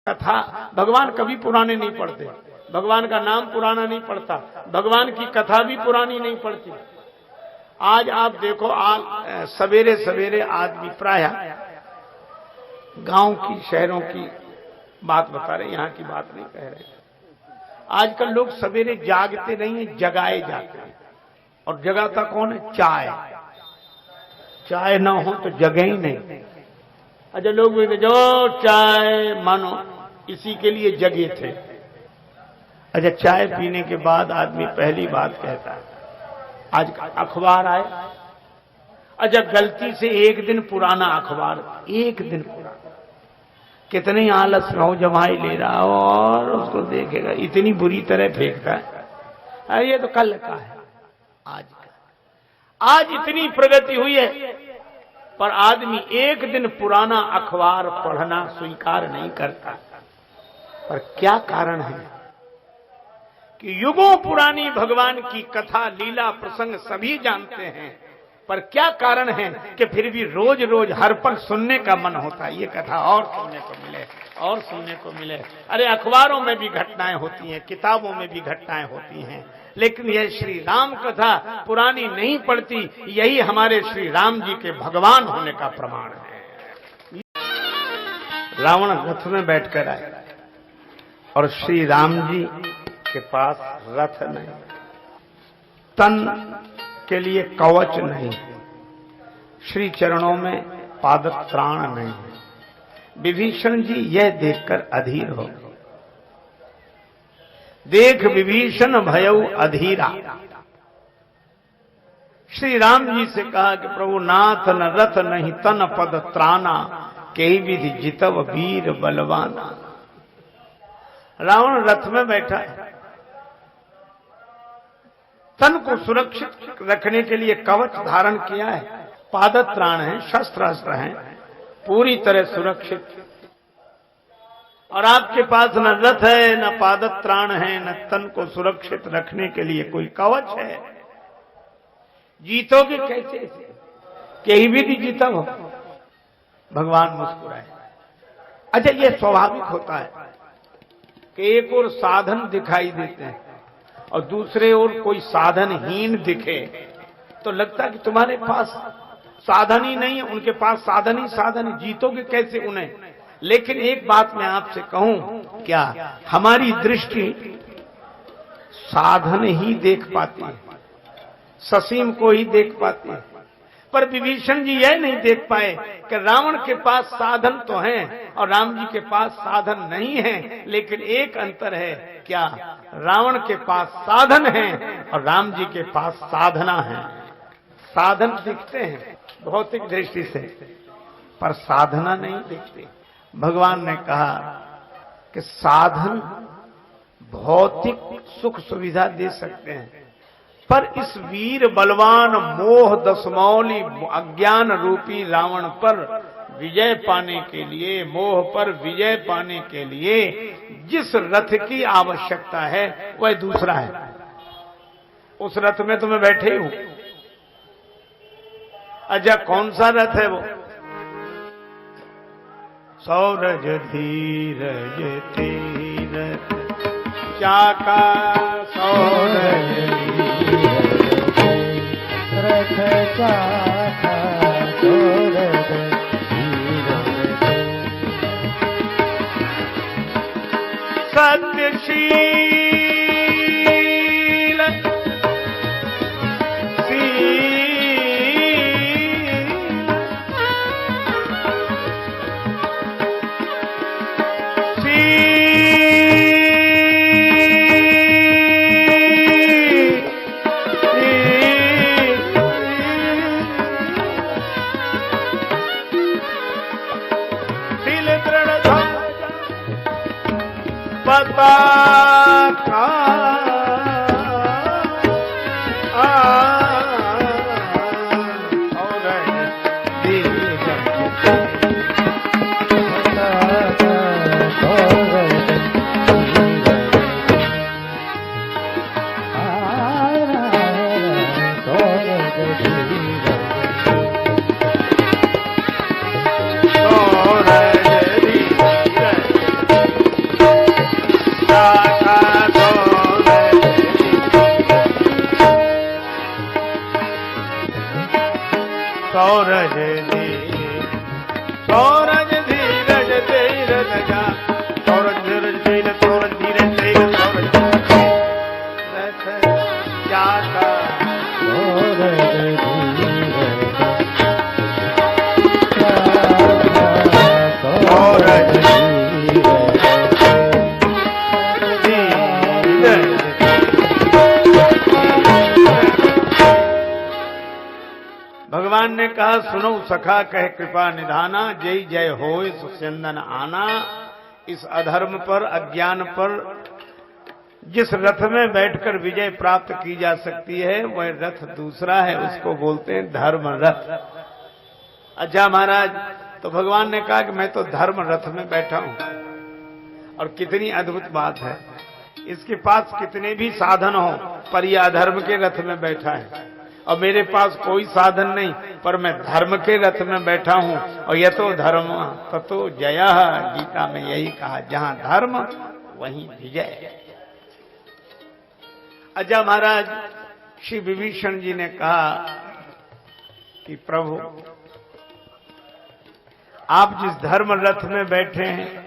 कथा भगवान कभी पुराने नहीं पढ़ते, भगवान का नाम पुराना नहीं पड़ता, भगवान की कथा भी पुरानी नहीं पड़ती। आज आप देखो, सवेरे सवेरे आदमी प्राय गांव की शहरों की बात बता रहे, यहां की बात नहीं कह रहे। आजकल लोग सवेरे जागते नहीं है, जगाए जाते हैं। और जगाता कौन है? चाय। चाय ना हो तो जगे ही नहीं। अच्छा, लोग भी जो चाय मानो इसी के लिए जगे थे। अच्छा, चाय पीने के बाद आदमी पहली बात कहता है आज अखबार आए। अच्छा, गलती से एक दिन पुराना अखबार, एक दिन पुराना, कितनी आलस में हो जमाई ले रहा हो और उसको देखेगा, इतनी बुरी तरह फेंकता है। ये तो कल का है, आज का। आज इतनी प्रगति हुई है, पर आदमी एक दिन पुराना अखबार पढ़ना स्वीकार नहीं करता। पर क्या कारण है कि युगों पुरानी भगवान की कथा, लीला, प्रसंग सभी जानते हैं, पर क्या कारण है कि फिर भी रोज रोज हर पल सुनने का मन होता है, ये कथा और सुनने को मिले, और सुनने को मिले। अरे, अखबारों में भी घटनाएं होती हैं, किताबों में भी घटनाएं होती हैं, लेकिन यह श्री राम कथा पुरानी नहीं पड़ती। यही हमारे श्री राम जी के भगवान होने का प्रमाण है। रावण रथ में बैठकर आए और श्री राम जी के पास रथ नहीं, तन के लिए कवच नहीं, श्री चरणों में पादप त्राण नहीं। विभीषण जी यह देखकर अधीर हो गए। देख विभीषण भयउ अधीरा। श्री राम जी से कहा कि प्रभु नाथ न रथ नहीं तन पद त्राना, कई विधि जितव वीर बलवाना। रावण रथ में बैठा है, तन को सुरक्षित रखने के लिए कवच धारण किया है, पादत्राण है, शस्त्र अस्त्र हैं, पूरी तरह सुरक्षित। और आपके पास न रथ है, न पादत्राण है, न तन को सुरक्षित रखने के लिए कोई कवच है। जीतोगे कैसे? कहीं भी नहीं जीता हो। भगवान मुस्कुराए। अच्छा, यह स्वाभाविक होता है कि एक और साधन दिखाई देते हैं और दूसरे ओर कोई साधनहीन दिखे तो लगता है कि तुम्हारे पास साधन ही नहीं है, उनके पास साधन ही साधन है, जीतोगे कैसे उन्हें? लेकिन एक बात मैं आपसे कहूं, क्या हमारी दृष्टि साधन ही देख पाती है, ससीम को ही देख पाती है। पर विभीषण जी यह नहीं देख पाए कि रावण के पास साधन तो हैं और राम जी के पास साधन नहीं है। लेकिन एक अंतर है, क्या रावण के पास साधन है और राम जी के पास साधना है। साधन दिखते हैं भौतिक दृष्टि से, पर साधना नहीं दिखती। भगवान ने कहा कि साधन भौतिक सुख सुविधा दे सकते हैं, पर इस वीर बलवान मोह दशमौली अज्ञान रूपी रावण पर विजय पाने के लिए, मोह पर विजय पाने के लिए जिस रथ की आवश्यकता है वह दूसरा है। उस रथ में तो मैं बैठे ही हूं। अच्छा, कौन सा रथ है वो? सौरज धीरज तीरथ चाका सौरज रथ चाका सौरज सत्यशील चाका सौरज सौरज धीरज धीरज जा सौरज धीरज धीरज सौरज धीरज धीरज सौरज जाता सौरज भगवान ने कहा सुनो सखा कह कृपा निधाना जय जय होय सुचंदन आना। इस अधर्म पर अज्ञान पर जिस रथ में बैठकर विजय प्राप्त की जा सकती है वह रथ दूसरा है, उसको बोलते हैं धर्म रथ। अच्छा महाराज, तो भगवान ने कहा कि मैं तो धर्म रथ में बैठा हूं, और कितनी अद्भुत बात है। इसके पास कितने भी साधन हो पर यह अधर्म के रथ में बैठा है, और मेरे पास कोई साधन नहीं पर मैं धर्म के रथ में बैठा हूं। और यह तो धर्म ततो जय, गीता में यही कहा, जहां धर्म वहीं विजय। अच्छा महाराज, श्री विभीषण जी ने कहा कि प्रभु आप जिस धर्म रथ में बैठे हैं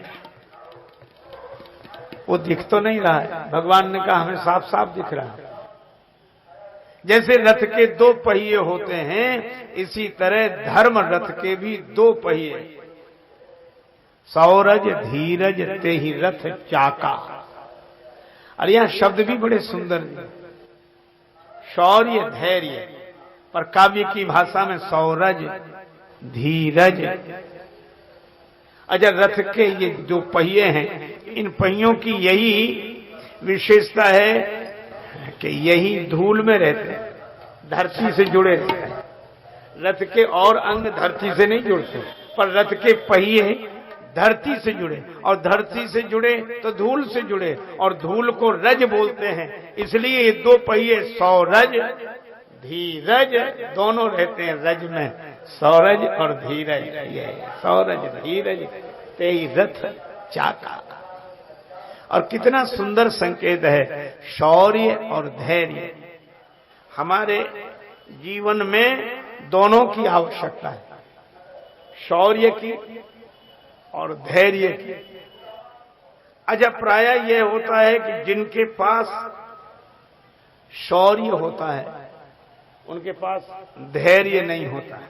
वो दिख तो नहीं रहा है। भगवान ने कहा हमें साफ साफ दिख रहा है। जैसे रथ के दो पहिए होते हैं इसी तरह धर्म रथ के भी दो पहिए, सौरज धीरज ते ही रथ चाका। और यहां शब्द भी बड़े सुंदर हैं, शौर्य धैर्य, पर काव्य की भाषा में सौरज धीरज। अच्छा, रथ के ये जो पहिए हैं, इन पहियों की यही विशेषता है कि यही धूल में रहते हैं, धरती से जुड़े रहते हैं। रथ के और अंग धरती से नहीं जुड़ते, पर रथ के पहिए धरती से जुड़े, और धरती से जुड़े तो धूल से जुड़े, और धूल को रज बोलते हैं। इसलिए ये दो पहिए सौरज धीरज दोनों रहते हैं रज में, सौरज और धीरज। ये सौरज धीरज ते ही रथ चाका। और कितना सुंदर संकेत है, शौर्य और धैर्य। हमारे जीवन में दोनों की आवश्यकता है, शौर्य की और धैर्य की। अच्छा, प्रायः यह होता है कि जिनके पास शौर्य होता है उनके पास धैर्य नहीं होता है।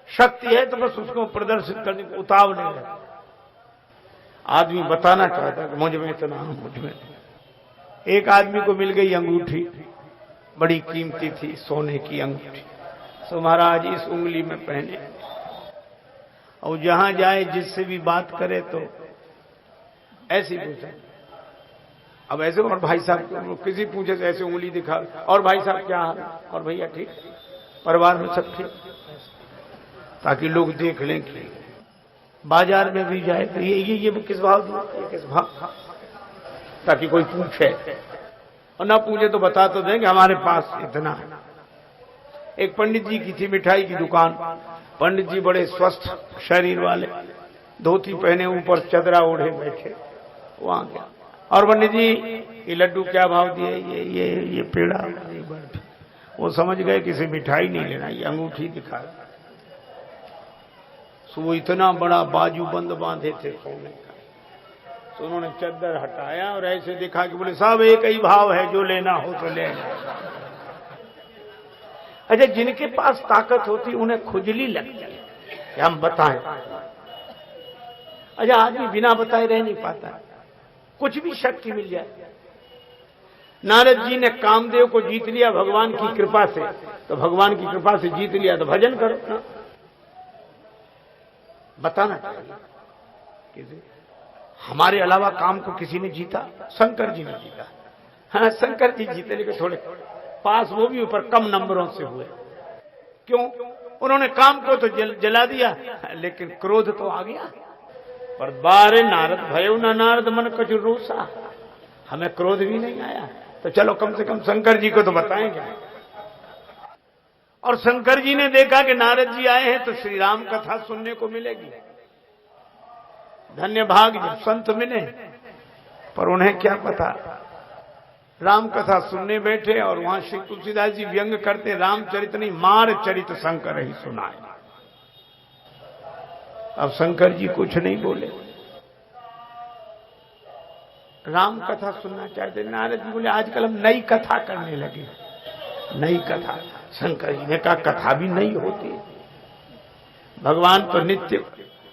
शक्ति है तो बस उसको प्रदर्शित करने को उतावले रहते। आदमी बताना चाहता है कि मुझ में इतना हूं, मुझ में। एक आदमी को मिल गई अंगूठी, बड़ी कीमती थी, सोने की अंगूठी। तो महाराज इस उंगली में पहने, और जहां जाए जिससे भी बात करे तो ऐसी पूछे। अब ऐसे, और भाई साहब किसी पूछे तो ऐसे उंगली दिखा, और भाई साहब क्या हाल, और भैया ठीक, परिवार में सब ठीक, ताकि लोग देख लें कि बाजार में भी जाए तो ये किस भाव दिया, ये किस भाव, ताकि कोई पूछे, और ना पूछे तो बता तो देंगे हमारे पास इतना है। एक पंडित जी की थी मिठाई की दुकान। पंडित जी बड़े स्वस्थ शरीर वाले, धोती पहने, ऊपर चदरा ओढ़े बैठे। वहां गया, और पंडित जी ये लड्डू क्या भाव दिए, ये पेड़ा, ये बर्फी। वो समझ गए किसी मिठाई नहीं लेना, ये अंगूठी दिखा। तो वो इतना बड़ा बाजूबंद बांधे थे सोने का, तो उन्होंने चद्दर हटाया और ऐसे दिखा कि बोले साहब एक ही भाव है, जो लेना हो तो ले। अच्छा, जिनके पास ताकत होती उन्हें खुजली लगती है कि हम बताएं। अच्छा, आदमी बिना बताए रह नहीं पाता, कुछ भी शक्ति मिल जाए। नारद जी ने कामदेव को जीत लिया भगवान की कृपा से, तो भगवान की कृपा से जीत लिया तो भजन करो ना, बताना चाहिए। किसी हमारे अलावा काम को किसी ने जीता? शंकर जी ने जीता। हाँ, शंकर जी जीते, लेकिन थोड़े पास वो भी ऊपर कम नंबरों से हुए। क्यों? उन्होंने काम को तो जला दिया, लेकिन क्रोध तो आ गया। पर बारे नारद भयो न नारद मन कछु रूसा, हमें क्रोध भी नहीं आया, तो चलो कम से कम शंकर जी को तो बताएंगे। और शंकर जी ने देखा कि नारद जी आए हैं तो श्री राम कथा सुनने को मिलेगी। धन्य भाग जब संत मिले, पर उन्हें क्या पता, राम कथा सुनने बैठे और वहां श्री तुलसीदास जी व्यंग करते, रामचरित नहीं मार चरित शंकर ही सुनाए। अब शंकर जी कुछ नहीं बोले, राम कथा सुनना चाहते। नारद जी बोले आजकल हम नई कथा करने लगे। नई कथा? शंकर जी ने कहा कथा भी नई होती है, भगवान तो नित्य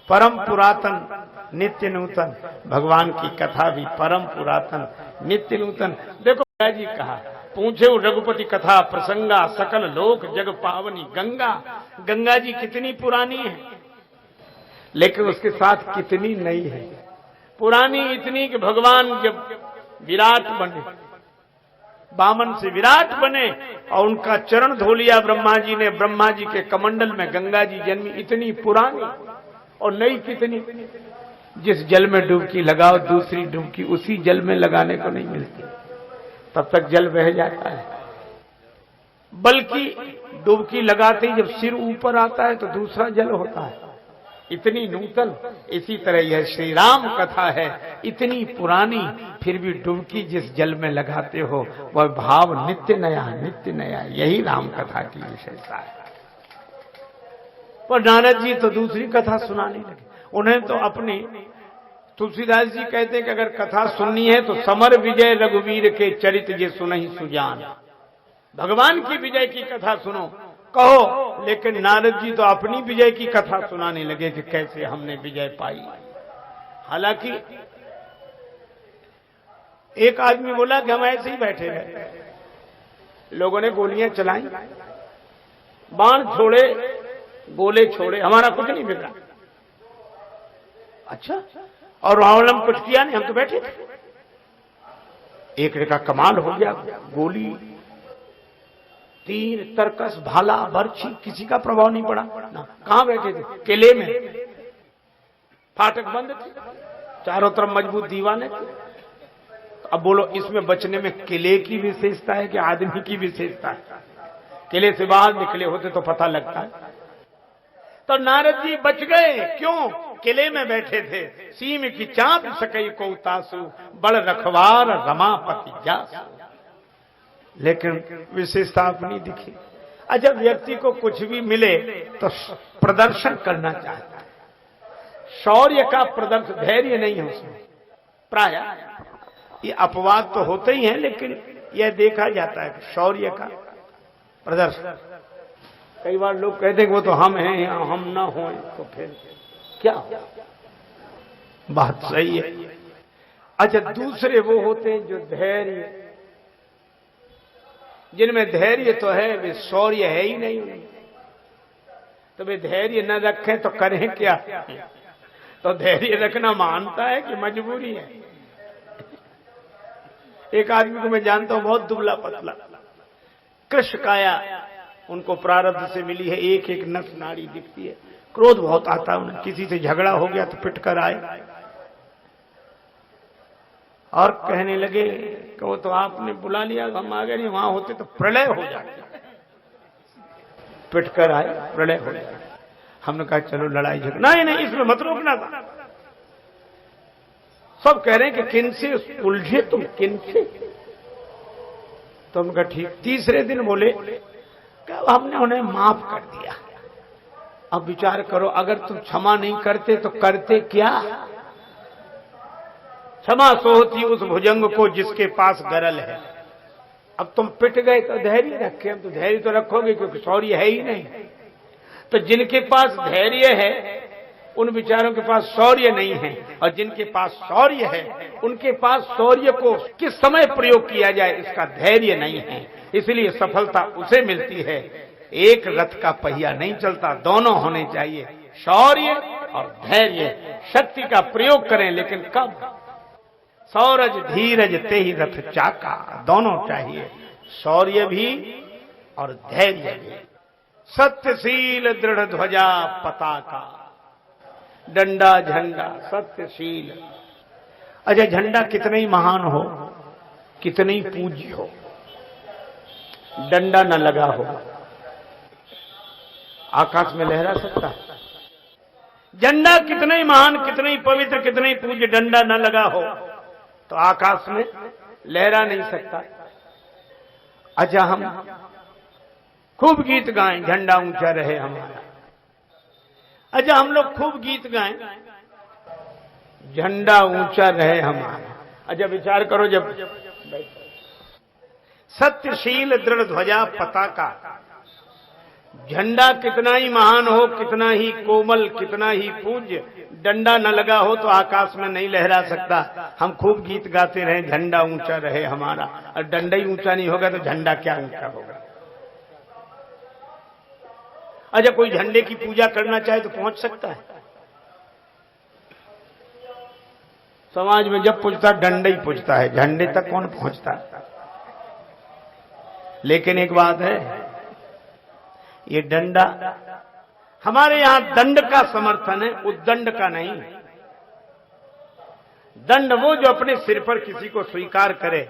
परम पुरातन नित्य नूतन, भगवान की कथा भी परम पुरातन नित्य नूतन। देखो जी कहा, पूछे रघुपति कथा प्रसंगा सकल लोक जग पावनी गंगा। गंगा जी कितनी पुरानी है, लेकिन उसके साथ कितनी नई है। पुरानी इतनी कि भगवान जब विराट बने, बामन से विराट बने और उनका चरण धो लिया ब्रह्मा जी ने, ब्रह्मा जी के कमंडल में गंगा जी जन्मी, इतनी पुरानी। और नई कितनी, जिस जल में डुबकी लगाओ दूसरी डुबकी उसी जल में लगाने को नहीं मिलती, तब तक जल बह जाता है। बल्कि डुबकी लगाते ही जब सिर ऊपर आता है तो दूसरा जल होता है, इतनी नूतन। इसी तरह यह श्री राम कथा है, इतनी पुरानी, फिर भी डुबकी जिस जल में लगाते हो वह भाव नित्य नया नित्य नया। यही राम कथा की विशेषता है। पर नारद जी तो दूसरी कथा सुनाने लगे। उन्हें तो अपने तुलसीदास जी कहते हैं कि अगर कथा सुननी है तो समर विजय रघुवीर के चरित ये सुनहि सुजान। भगवान की विजय की कथा सुनो कहो, लेकिन नारद जी तो अपनी विजय की कथा सुनाने लगे कि कैसे हमने विजय पाई। हालांकि एक आदमी बोला कि हम ऐसे ही बैठे रहे, लोगों ने गोलियां चलाई, बाण छोड़े, गोले छोड़े, हमारा कुछ नहीं बिगड़ा। अच्छा, और रावण कुछ किया नहीं, हम तो बैठे थे। एक ने कहा कमाल हो गया, गोली तीर तरकस भाला बर्छी किसी का प्रभाव नहीं पड़ा ना। कहां बैठे थे? किले में, फाटक बंद थे, चारों तरफ मजबूत दीवाने थे। अब बोलो इसमें बचने में किले की विशेषता है कि आदमी की विशेषता है? किले से बाहर निकले होते तो पता लगता है। तो नारद जी बच गए, क्यों? किले में बैठे थे। सीम की चाप सकई को उतासु, बड़ रखवार रमापति जासु। लेकिन विशेषता अपनी दिखी। अच्छा, व्यक्ति को कुछ भी मिले तो प्रदर्शन करना चाहता है, शौर्य का प्रदर्शन, धैर्य नहीं है उसमें। प्राय ये अपवाद तो होते ही हैं, लेकिन यह देखा जाता है शौर्य का प्रदर्शन। कई बार लोग कहते हैं कि वो तो हम हैं, या हम ना हो तो फिर क्या हो? बात सही है। अच्छा, दूसरे वो होते हैं जो धैर्य, जिनमें धैर्य तो है, वे शौर्य है ही नहीं। तो वे धैर्य न रखें तो करें क्या? तो धैर्य रखना मानता है कि मजबूरी है। एक आदमी को मैं जानता हूं, बहुत दुबला पतला, कृष्ण काया उनको प्रारब्ध से मिली है, एक एक नस नाड़ी दिखती है। क्रोध बहुत आता है उन्हें, किसी से झगड़ा हो गया तो पिट कर आए और कहने लगे कि वो तो आपने बुला लिया, हम आ गए, नहीं वहां होते तो प्रलय हो जाते। पिट कर आए, प्रलय हो जाए। हमने कहा चलो लड़ाई झगड़ा, नहीं नहीं इसमें मत रोकना था। सब कह रहे हैं कि किनसे उलझे तुम, किनसे? तो हमने कहा ठीक। तीसरे दिन बोले कि हमने उन्हें माफ कर दिया। अब विचार करो, अगर तुम क्षमा नहीं करते तो करते क्या? क्षमा सोहती उस भुजंग को जिसके पास गरल है। अब तुम पिट गए तो धैर्य रखे, हम तो धैर्य तो रखोगे क्योंकि शौर्य है ही नहीं। तो जिनके पास धैर्य है उन विचारों के पास शौर्य नहीं है, और जिनके पास शौर्य है उनके पास शौर्य को किस समय प्रयोग किया जाए इसका धैर्य नहीं है। इसलिए सफलता उसे मिलती है, एक रथ का पहिया नहीं चलता, दोनों होने चाहिए, शौर्य और धैर्य। शक्ति का प्रयोग करें, लेकिन कब? सौरज धीरज ते ही रथ चाका, दोनों चाहिए, शौर्य भी और धैर्य भी। सत्यशील दृढ़ ध्वजा पताका, डंडा झंडा सत्यशील। अच्छा, झंडा कितने ही महान हो, कितने ही पूज्य हो, डंडा न लगा हो, आकाश में लहरा सकता है? झंडा कितने ही महान, कितने ही पवित्र, कितने ही पूज्य, डंडा न लगा हो तो आकाश में लहरा नहीं सकता। अच्छा, हम खूब गीत गाएं, झंडा ऊंचा रहे हमारा। अच्छा, हम लोग खूब गीत गाएं, झंडा ऊंचा रहे हमारा। अच्छा, विचार करो, जब सत्यशील दृढ़ ध्वजा पताका, झंडा कितना ही महान हो, कितना ही कोमल, कितना ही पूज्य, डंडा न लगा हो तो आकाश में नहीं लहरा सकता। हम खूब गीत गाते रहे, झंडा ऊंचा रहे हमारा, और डंडा ही ऊंचा नहीं होगा तो झंडा क्या ऊंचा होगा। अच्छा, कोई झंडे की पूजा करना चाहे तो पहुंच सकता है? समाज में जब पूछता डंडा ही पूछता है, झंडे तक कौन पहुंचता है। लेकिन एक बात है, ये डंडा, हमारे यहां दंड का समर्थन है, उद्दंड का नहीं। दंड वो जो अपने सिर पर किसी को स्वीकार करे,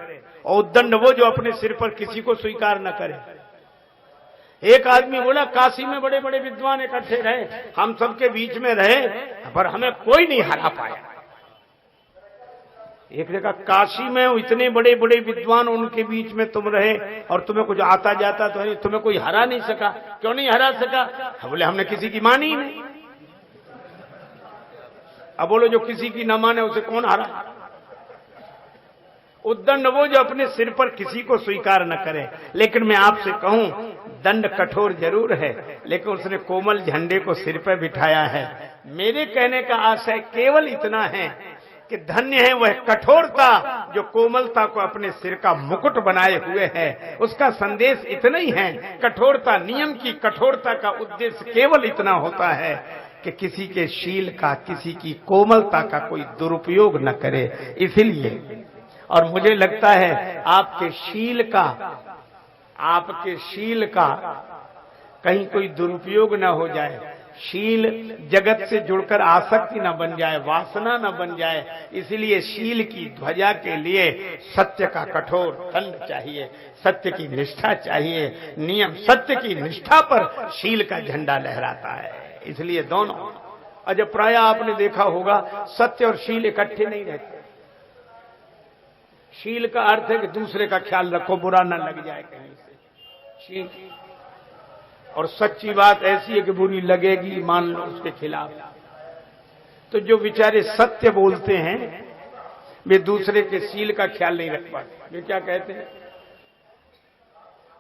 और उद्दंड वो जो अपने सिर पर किसी को स्वीकार न करे। एक आदमी बोला, काशी में बड़े बड़े विद्वान इकट्ठे रहे, हम सबके बीच में रहे, पर हमें कोई नहीं हरा पाया। एक ने कहा, काशी में इतने बड़े बड़े विद्वान, उनके बीच में तुम रहे और तुम्हें कुछ आता जाता तो नहीं, तुम्हें कोई हरा नहीं सका। क्यों नहीं हरा सका? बोले, हमने किसी की मानी ही नहीं। अब बोलो, जो किसी की न माने उसे कौन हरा? उद्दंड वो जो अपने सिर पर किसी को स्वीकार न करे। लेकिन मैं आपसे कहूं, दंड कठोर जरूर है, लेकिन उसने कोमल झंडे को सिर पर बिठाया है। मेरे कहने का आशय केवल इतना है कि धन्य है वह कठोरता जो कोमलता को अपने सिर का मुकुट बनाए हुए है। उसका संदेश इतना ही है, कठोरता, नियम की कठोरता का उद्देश्य केवल इतना होता है कि किसी के शील का, किसी की कोमलता का कोई दुरुपयोग न करे। इसीलिए, और मुझे लगता है आपके शील का कहीं कोई दुरुपयोग न हो जाए, शील जगत से जुड़कर आसक्ति न बन जाए, वासना न बन जाए। इसलिए शील की ध्वजा के लिए सत्य का कठोर दंड चाहिए, सत्य की निष्ठा चाहिए। नियम, सत्य की निष्ठा पर शील का झंडा लहराता है। इसलिए दोनों, अजय प्राय आपने देखा होगा, सत्य और शील इकट्ठे नहीं रहते। शील का अर्थ है कि दूसरे का ख्याल रखो, बुरा न लग जाए कहीं से, शील। और सच्ची बात ऐसी है कि बुरी लगेगी, मान लो उसके खिलाफ। तो जो बेचारे सत्य बोलते हैं वे दूसरे के शील का ख्याल नहीं रख पाते। वे क्या कहते हैं,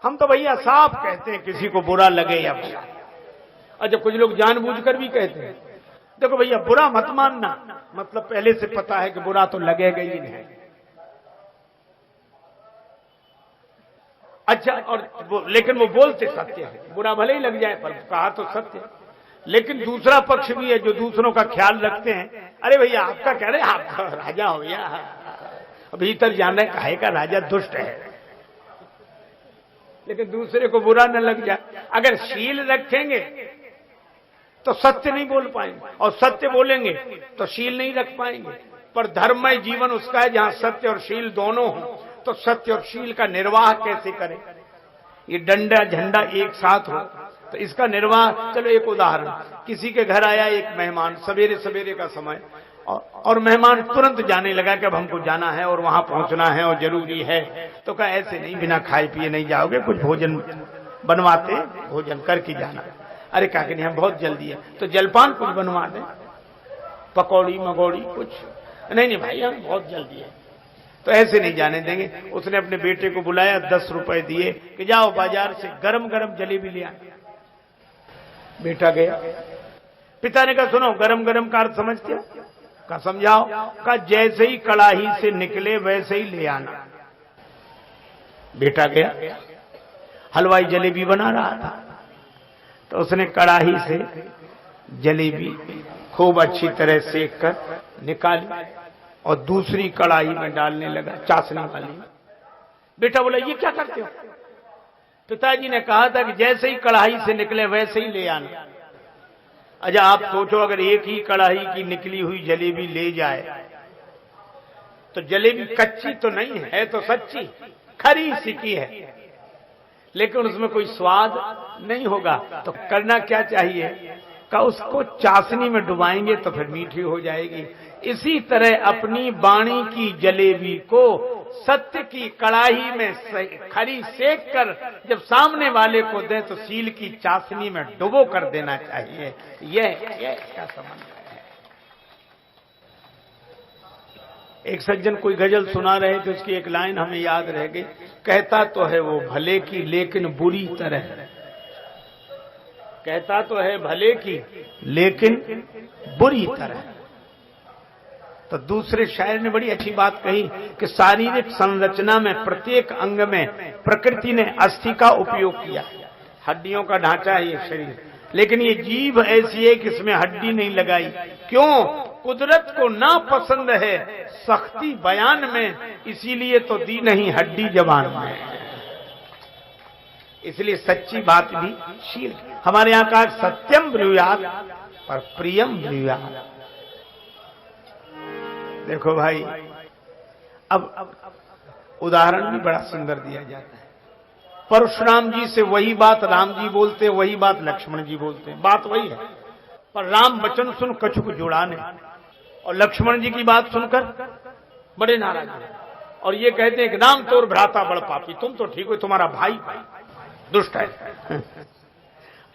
हम तो भैया साफ कहते हैं किसी को बुरा लगे या बुरा। और जब कुछ लोग जानबूझकर भी कहते हैं, देखो भैया बुरा मत मानना, मतलब पहले से पता है कि बुरा तो लगेगा ही नहीं। अच्छा, और लेकिन वो बोलते सत्य है, बुरा भले ही लग जाए पर कहा तो सत्य। लेकिन दूसरा पक्ष भी है जो दूसरों का ख्याल रखते हैं। अरे भैया आपका कह रहे, आप तो राजा हो या भीतर जाने काहे का राजा दुष्ट है, लेकिन दूसरे को बुरा न लग जाए। अगर शील रखेंगे तो सत्य नहीं बोल पाएंगे, और सत्य बोलेंगे तो शील नहीं रख पाएंगे। पर धर्ममय जीवन उसका है जहां सत्य और शील दोनों हो। तो सत्य और शील का निर्वाह कैसे करें? ये डंडा झंडा एक साथ हो तो इसका निर्वाह। चलो एक उदाहरण, किसी के घर आया एक मेहमान, सवेरे सवेरे का समय, और मेहमान तुरंत जाने लगा कि अब हमको जाना है और वहां पहुंचना है और जरूरी है। तो कहा ऐसे नहीं, बिना खाए पिए नहीं जाओगे, कुछ भोजन बनवाते, भोजन करके जाना। अरे कहा कि नहीं, हम बहुत जल्दी है, तो जलपान कुछ बनवा दें, पकौड़ी मगौड़ी कुछ। नहीं भाई, हम बहुत जल्दी है। तो ऐसे नहीं जाने देंगे। उसने अपने बेटे को बुलाया, 10 रुपए दिए कि जाओ बाजार से गरम गरम जलेबी ले आ। बेटा गया, पिता ने कहा सुनो, गरम गरम का अर्थ समझते हो? कहा समझाओ। कहा जैसे ही कड़ाही से निकले वैसे ही ले आना। बेटा गया, हलवाई जलेबी बना रहा था, तो उसने कड़ाही से जलेबी खूब अच्छी तरह सेक कर निकाली और दूसरी कड़ाही में डालने लगा, चाशनी वाली। बेटा बोला ये क्या करते हो? पिताजी ने कहा था कि जैसे ही कड़ाही से निकले वैसे ही ले आना। अच्छा आप सोचो, अगर एक ही कड़ाही की निकली हुई जलेबी ले जाए तो जलेबी कच्ची तो नहीं है, तो सच्ची खरी सिकी है, लेकिन उसमें कोई स्वाद नहीं होगा। तो करना क्या चाहिए? का उसको चाशनी में डुबाएंगे तो फिर मीठी हो जाएगी। इसी तरह अपनी वाणी की जलेबी को सत्य की कड़ाही में खरी सेक कर जब सामने वाले को दें तो सील की चाशनी में डुबो कर देना चाहिए। यह क्या संबंध है? एक सज्जन कोई गजल सुना रहे थे, उसकी एक लाइन हमें याद रह गई। कहता तो है वो भले की लेकिन बुरी तरह, कहता तो है भले की लेकिन बुरी तरह। तो दूसरे शायर ने बड़ी अच्छी बात कही कि शारीरिक संरचना में प्रत्येक अंग में प्रकृति ने अस्थि का उपयोग किया। हड्डियों का ढांचा है ये शरीर, लेकिन ये जीभ ऐसी है कि इसमें हड्डी नहीं लगाई। क्यों? कुदरत को ना पसंद है सख्ती बयान में, इसीलिए तो दी नहीं हड्डी जबान में। इसलिए सच्ची बात भी शील। हमारे यहां कहा सत्यम ब्रूयात और प्रियम ब्रूयात। देखो भाई, अब उदाहरण भी बड़ा सुंदर दिया जाता है। परशुराम जी से वही बात राम जी बोलते, वही बात लक्ष्मण जी बोलते, बात वही है। पर राम वचन सुन कछुक जुड़ाने, और लक्ष्मण जी की बात सुनकर बड़े नाराज हैं और ये कहते हैं कि राम तोर भ्राता बड़ पापी, तुम तो ठीक हो, तुम्हारा भाई दुष्ट है।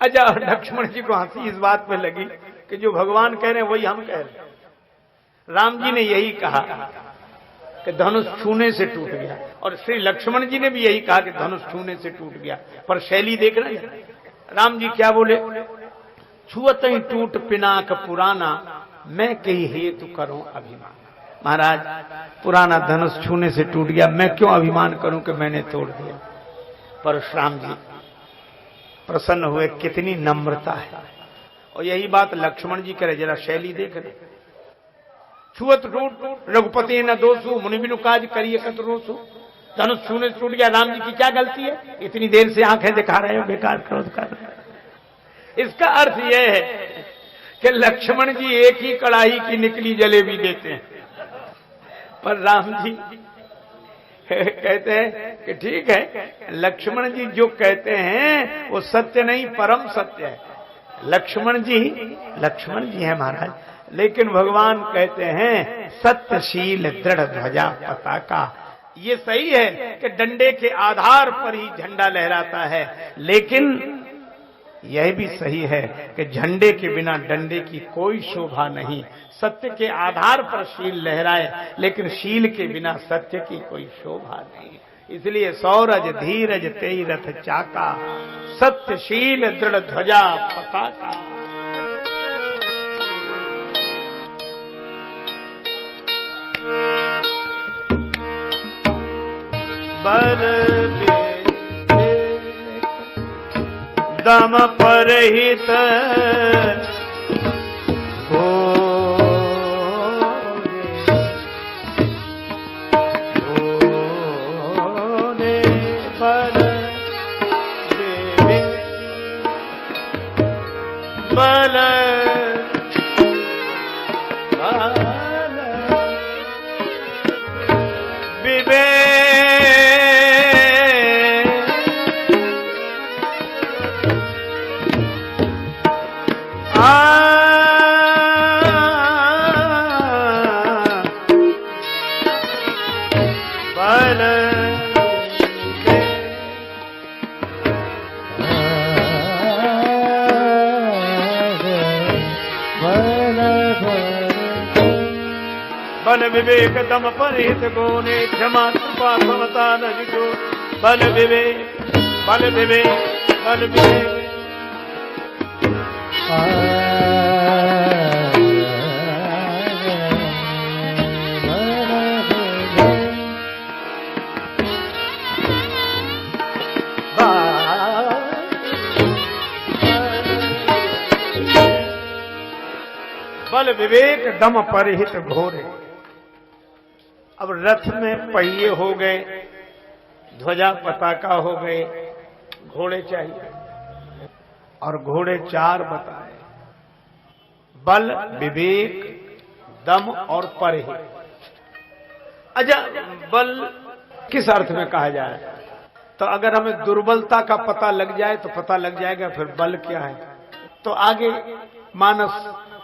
अच्छा, लक्ष्मण जी को हंसी इस बात पे लगी कि जो भगवान कह रहे हैं वही हम कह रहे हैं। राम जी ने यही कहा कि धनुष छूने से टूट गया, और श्री लक्ष्मण जी ने भी यही कहा कि धनुष छूने से टूट गया। पर शैली देख रहे हैं राम जी क्या बोले? छुअत ही टूट पिनाक पुराना, मैं कही हेतु करूं अभिमान। महाराज, पुराना धनुष छूने से टूट गया, मैं क्यों अभिमान करूं कि मैंने तोड़ दिया। परशुराम जी प्रसन्न हुए, कितनी नम्रता है। और यही बात लक्ष्मण जी करे, जरा शैली देख रहे। छुअत टूट रघुपति न दोषु, मुनि बिनु काज करिए कत रोसु। धनुष छूने से टूट गया, राम जी की क्या गलती है? इतनी देर से आंखें दिखा रहे हो, बेकार क्रोध कर रहे हो। इसका अर्थ यह है कि लक्ष्मण जी एक ही कड़ाही की निकली जलेबी देते हैं, पर राम जी कहते हैं कि ठीक है, लक्ष्मण जी जो कहते हैं वो सत्य नहीं, परम सत्य है। लक्ष्मण जी है महाराज, लेकिन भगवान कहते हैं सत्यशील दृढ़ ध्वजा पताका। ये सही है कि डंडे के आधार पर ही झंडा लहराता है, लेकिन यह भी सही है कि झंडे के बिना डंडे की कोई शोभा नहीं। सत्य के आधार पर शील लहराए, लेकिन शील के बिना सत्य की कोई शोभा नहीं। इसलिए सौरज धीरज तेई रथ चाका, सत्यशील दृढ़ ध्वजा पताका। बल दम परहित बल विवेक दम परिहित गोने, क्षमा कृपा समता नजिको। बल विवेक बल विवेक बल विवेक। बल विवेक दम परिहित घोरे। अब रथ में पहिए हो गए, ध्वजा पताका हो गए, घोड़े चाहिए, और घोड़े 4 बताए: बल विवेक दम और परिहित। अच्छा, बल किस अर्थ में कहा जाए? तो अगर हमें दुर्बलता का पता लग जाए तो पता लग जाएगा फिर बल क्या है। तो आगे मानस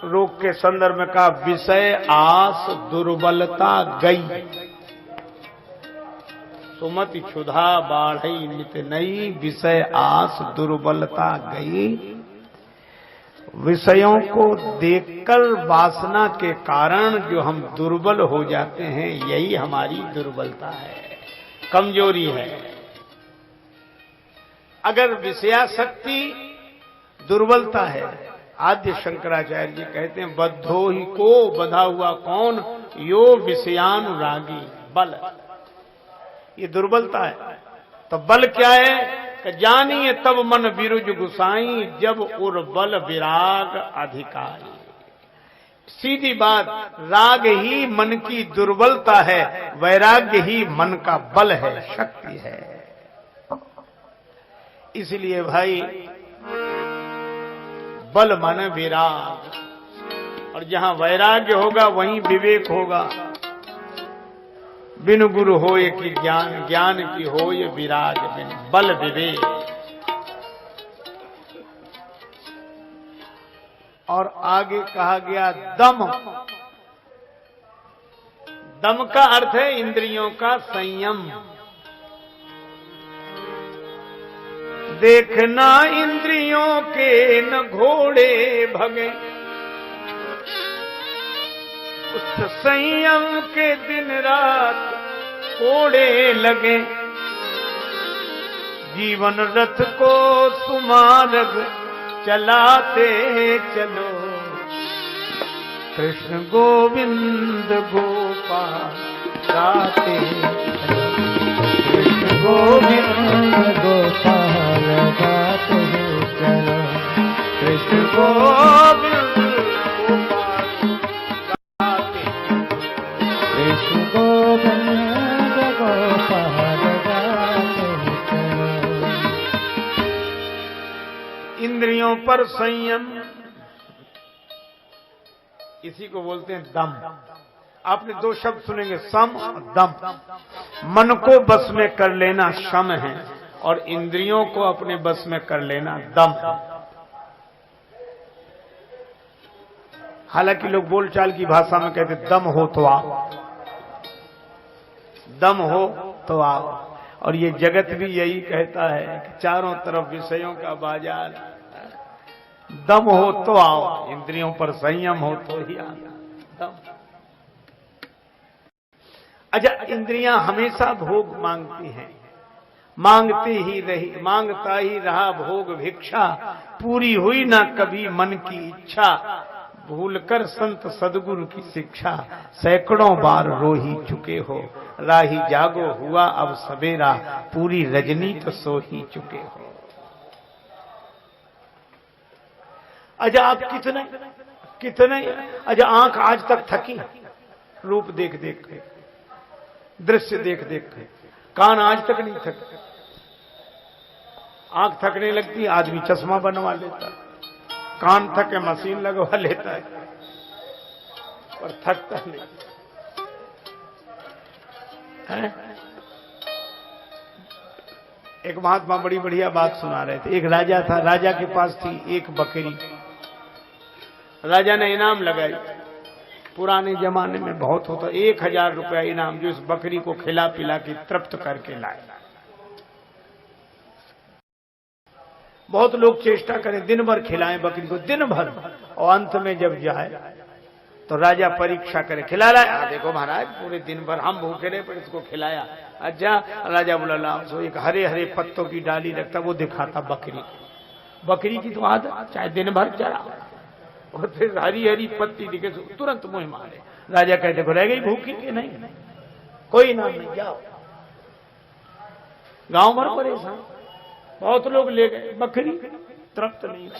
रोग के संदर्भ में कहा विषय आस दुर्बलता गई, सुमति क्षुधा बाढ़ई नित नई, विषय आस दुर्बलता गई। विषयों को देखकर वासना के कारण जो हम दुर्बल हो जाते हैं, यही हमारी दुर्बलता है, कमजोरी है। अगर विषयाशक्ति दुर्बलता है, आद्य शंकराचार्य जी कहते हैं बद्धो ही को, बंधा हुआ कौन, यो विषयानुरागी, बल, ये दुर्बलता है। तो बल क्या है कि जानिए तब मन विरुज गुसाई, जब उर्बल विराग अधिकारी। सीधी बात, राग ही मन की दुर्बलता है, वैराग्य ही मन का बल है, शक्ति है। इसलिए भाई बल मन विराग, और जहां वैराग्य होगा वहीं विवेक होगा। बिनु गुरु होय कि ज्ञान, ज्ञान की होय विराग बिन, बल विवेक। और आगे कहा गया दम। दम का अर्थ है इंद्रियों का संयम। देखना इंद्रियों के न घोड़े भगे, उस संयम के दिन रात कोड़े लगे। जीवन रथ को सुमार्ग चलाते चलो, कृष्ण गोविंद गोपाल गाते चलो, कृष्ण गोविंद गोपाल गाते चलो, कृष्ण गोविंद इंद्रियों पर संयम, इसी को बोलते हैं दम। आपने दो शब्द सुनेंगे, सम और दम। मन को बस में कर लेना शम है, और इंद्रियों को अपने बस में कर लेना दम। हालांकि लोग बोलचाल की भाषा में कहते दम हो तो आओ, दम हो तो आओ। और ये जगत भी यही कहता है कि चारों तरफ विषयों का बाजार, दम हो तो आओ, इंद्रियों पर संयम हो तो ही आओ, दम। अच्छा, इंद्रियां हमेशा भोग मांगती हैं, मांगती ही रही, मांगता ही रहा भोग भिक्षा, पूरी हुई ना कभी मन की इच्छा। भूलकर संत सदगुरु की शिक्षा, सैकड़ों बार रो ही चुके हो। राही जागो हुआ अब सवेरा, पूरी रजनी तो सो ही चुके हो। अच्छा, आप कितने कितने, अच्छा आंख आज तक थकी रूप देख देख के, दृश्य देख देख के। कान आज तक नहीं थके। आंख थकने लगती, आदमी चश्मा बनवा लेता है, कान थके मशीन लगवा लेता है, पर थकता नहीं है। एक महात्मा बड़ी बढ़िया बात सुना रहे थे। एक राजा था, राजा के पास थी एक बकरी। राजा ने इनाम लगाई, पुराने जमाने में बहुत होता, 1000 रुपया इनाम, जो इस बकरी को खिला पिला के तृप्त करके लाए। बहुत लोग चेष्टा करें दिन भर खिलाएं बकरी को, दिन भर, और अंत में जब जाए तो राजा परीक्षा करे, खिला रहा है, देखो महाराज पूरे दिन भर हम भूखे रहे पर इसको खिलाया। अच्छा, राजा बोला लाओ। सो एक हरे हरे पत्तों की डाली रखता, वो दिखाता बकरी। बकरी की तो आदत, चाहे दिन भर चढ़ा, और फिर हरी हरी पत्ती दिखे तुरंत मुंह मारे। राजा कहते देखो रह गई भूखी कि नहीं, कोई नाम नहीं, जाओ। गांव भर परेशान, बहुत लोग ले गए, बकरी तृप्त नहीं।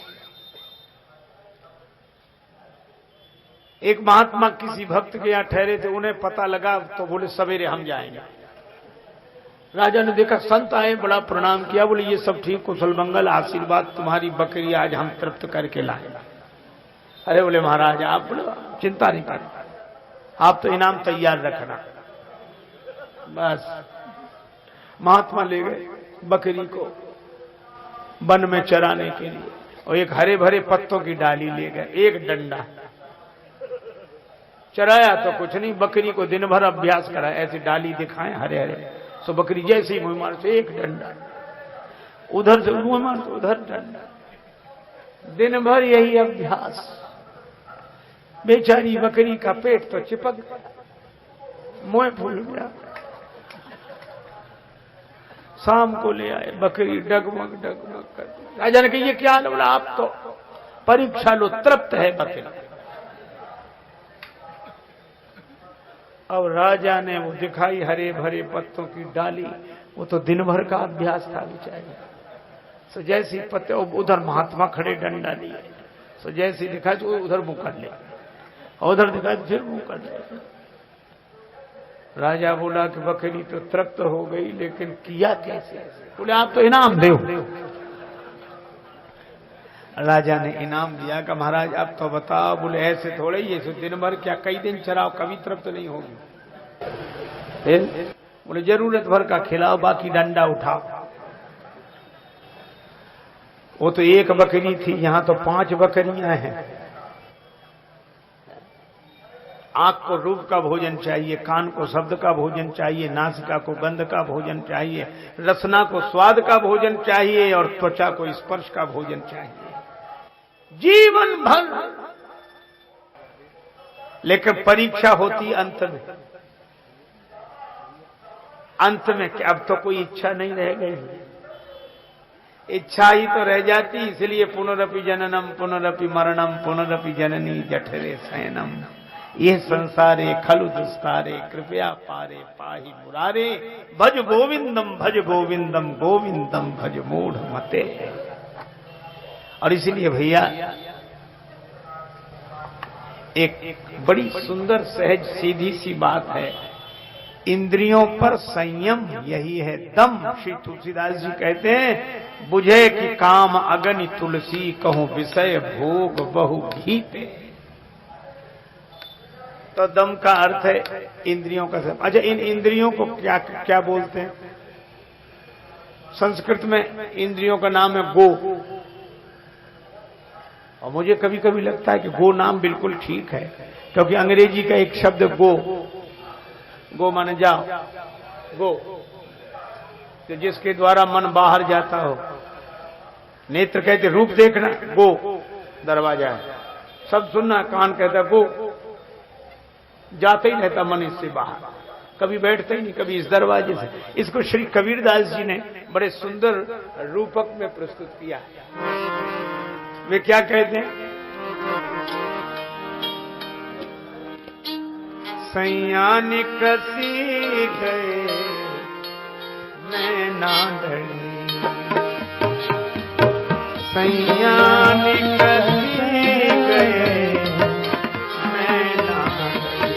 एक महात्मा किसी भक्त के यहां ठहरे थे, उन्हें पता लगा तो बोले सवेरे हम जाएंगे। राजा ने देखा संत आए, बड़ा प्रणाम किया, बोले ये सब ठीक, कुशल मंगल, आशीर्वाद, तुम्हारी बकरी आज हम तृप्त करके लाए। अरे बोले महाराज आप बोले चिंता नहीं करें, आप तो इनाम तैयार रखना। बस महात्मा ले गए बकरी को वन में चराने के लिए, और एक हरे भरे पत्तों की डाली ले गए, एक डंडा, चराया तो कुछ नहीं, बकरी को दिन भर अभ्यास करा, ऐसी डाली दिखाएं हरे हरे, सो बकरी जैसे ही मुंह मार से एक डंडा, उधर से मुंह मार तो उधर डंडा, दिन भर यही अभ्यास। बेचारी बकरी का पेट तो चिपक गया, मुंह फूल गया। शाम को ले आए, बकरी डगमग डगमग कर। राजा ने कहा ये क्या? बोला आप तो परीक्षा लो, तृप्त है बकरी। अब राजा ने वो दिखाई हरे भरे पत्तों की डाली, वो तो दिन भर का अभ्यास था बेचारी। सो जैसी पत्ते, उधर महात्मा खड़े डंडा लिए, सो जैसी दिखाई तो उधर मुंह कर ले, उधर दिखाई तो फिर मुंह कर ले। राजा बोला कि बकरी तो तृप्त हो गई, लेकिन किया कैसे? बोले आप तो इनाम दो। राजा ने इनाम दिया कि महाराज अब तो बताओ। बोले ऐसे थोड़े ही, ऐसे दिन भर क्या कई दिन चराओ, कभी तृप्त नहीं होगी। बोले जरूरत भर का खिलाओ, बाकी डंडा उठाओ। वो तो एक बकरी थी, यहां तो 5 बकरियां हैं। आंख को रूप का भोजन चाहिए, कान को शब्द का भोजन चाहिए, नासिका को गंध का भोजन चाहिए, रसना को स्वाद का भोजन चाहिए, और त्वचा को स्पर्श का भोजन चाहिए जीवन भर। लेकिन परीक्षा होती अंत में। अंत में कि अब तो कोई इच्छा नहीं रह गई, इच्छा ही तो रह जाती। इसलिए पुनरपि जननम पुनरपि मरणम पुनरपि जननी जठरे शयनम, ये संसारे खलु दुस्तारे कृपया पारे पाहि मुरारे, भज गोविंदम गोविंदम भज मूढ़ मते। और इसलिए भैया एक बड़ी सुंदर सहज सीधी सी बात है, इंद्रियों पर संयम यही है दम। श्री तुलसीदास जी कहते हैं, बुझे कि काम अगनि तुलसी, कहूं विषय भोग बहु भीते। तो दम का अर्थ है इंद्रियों का संयम। अच्छा, इन इंद्रियों को क्या क्या बोलते हैं? संस्कृत में इंद्रियों का नाम है गो। और मुझे कभी कभी लगता है कि गो नाम बिल्कुल ठीक है, क्योंकि अंग्रेजी का एक शब्द गो, गो माने जाओ, गो तो जिसके द्वारा मन बाहर जाता हो। नेत्र कहते रूप देखना, गो दरवाजा है, सब सुनना, कान कहता गो, जाता ही रहता मन इससे बाहर, कभी बैठता ही नहीं, कभी इस दरवाजे से। इसको श्री कबीरदास जी ने बड़े सुंदर रूपक में प्रस्तुत किया। वे क्या कहते हैं? सैया निकसी गए मैं ना डरी, सैया निकसी गए मैं ना डरी,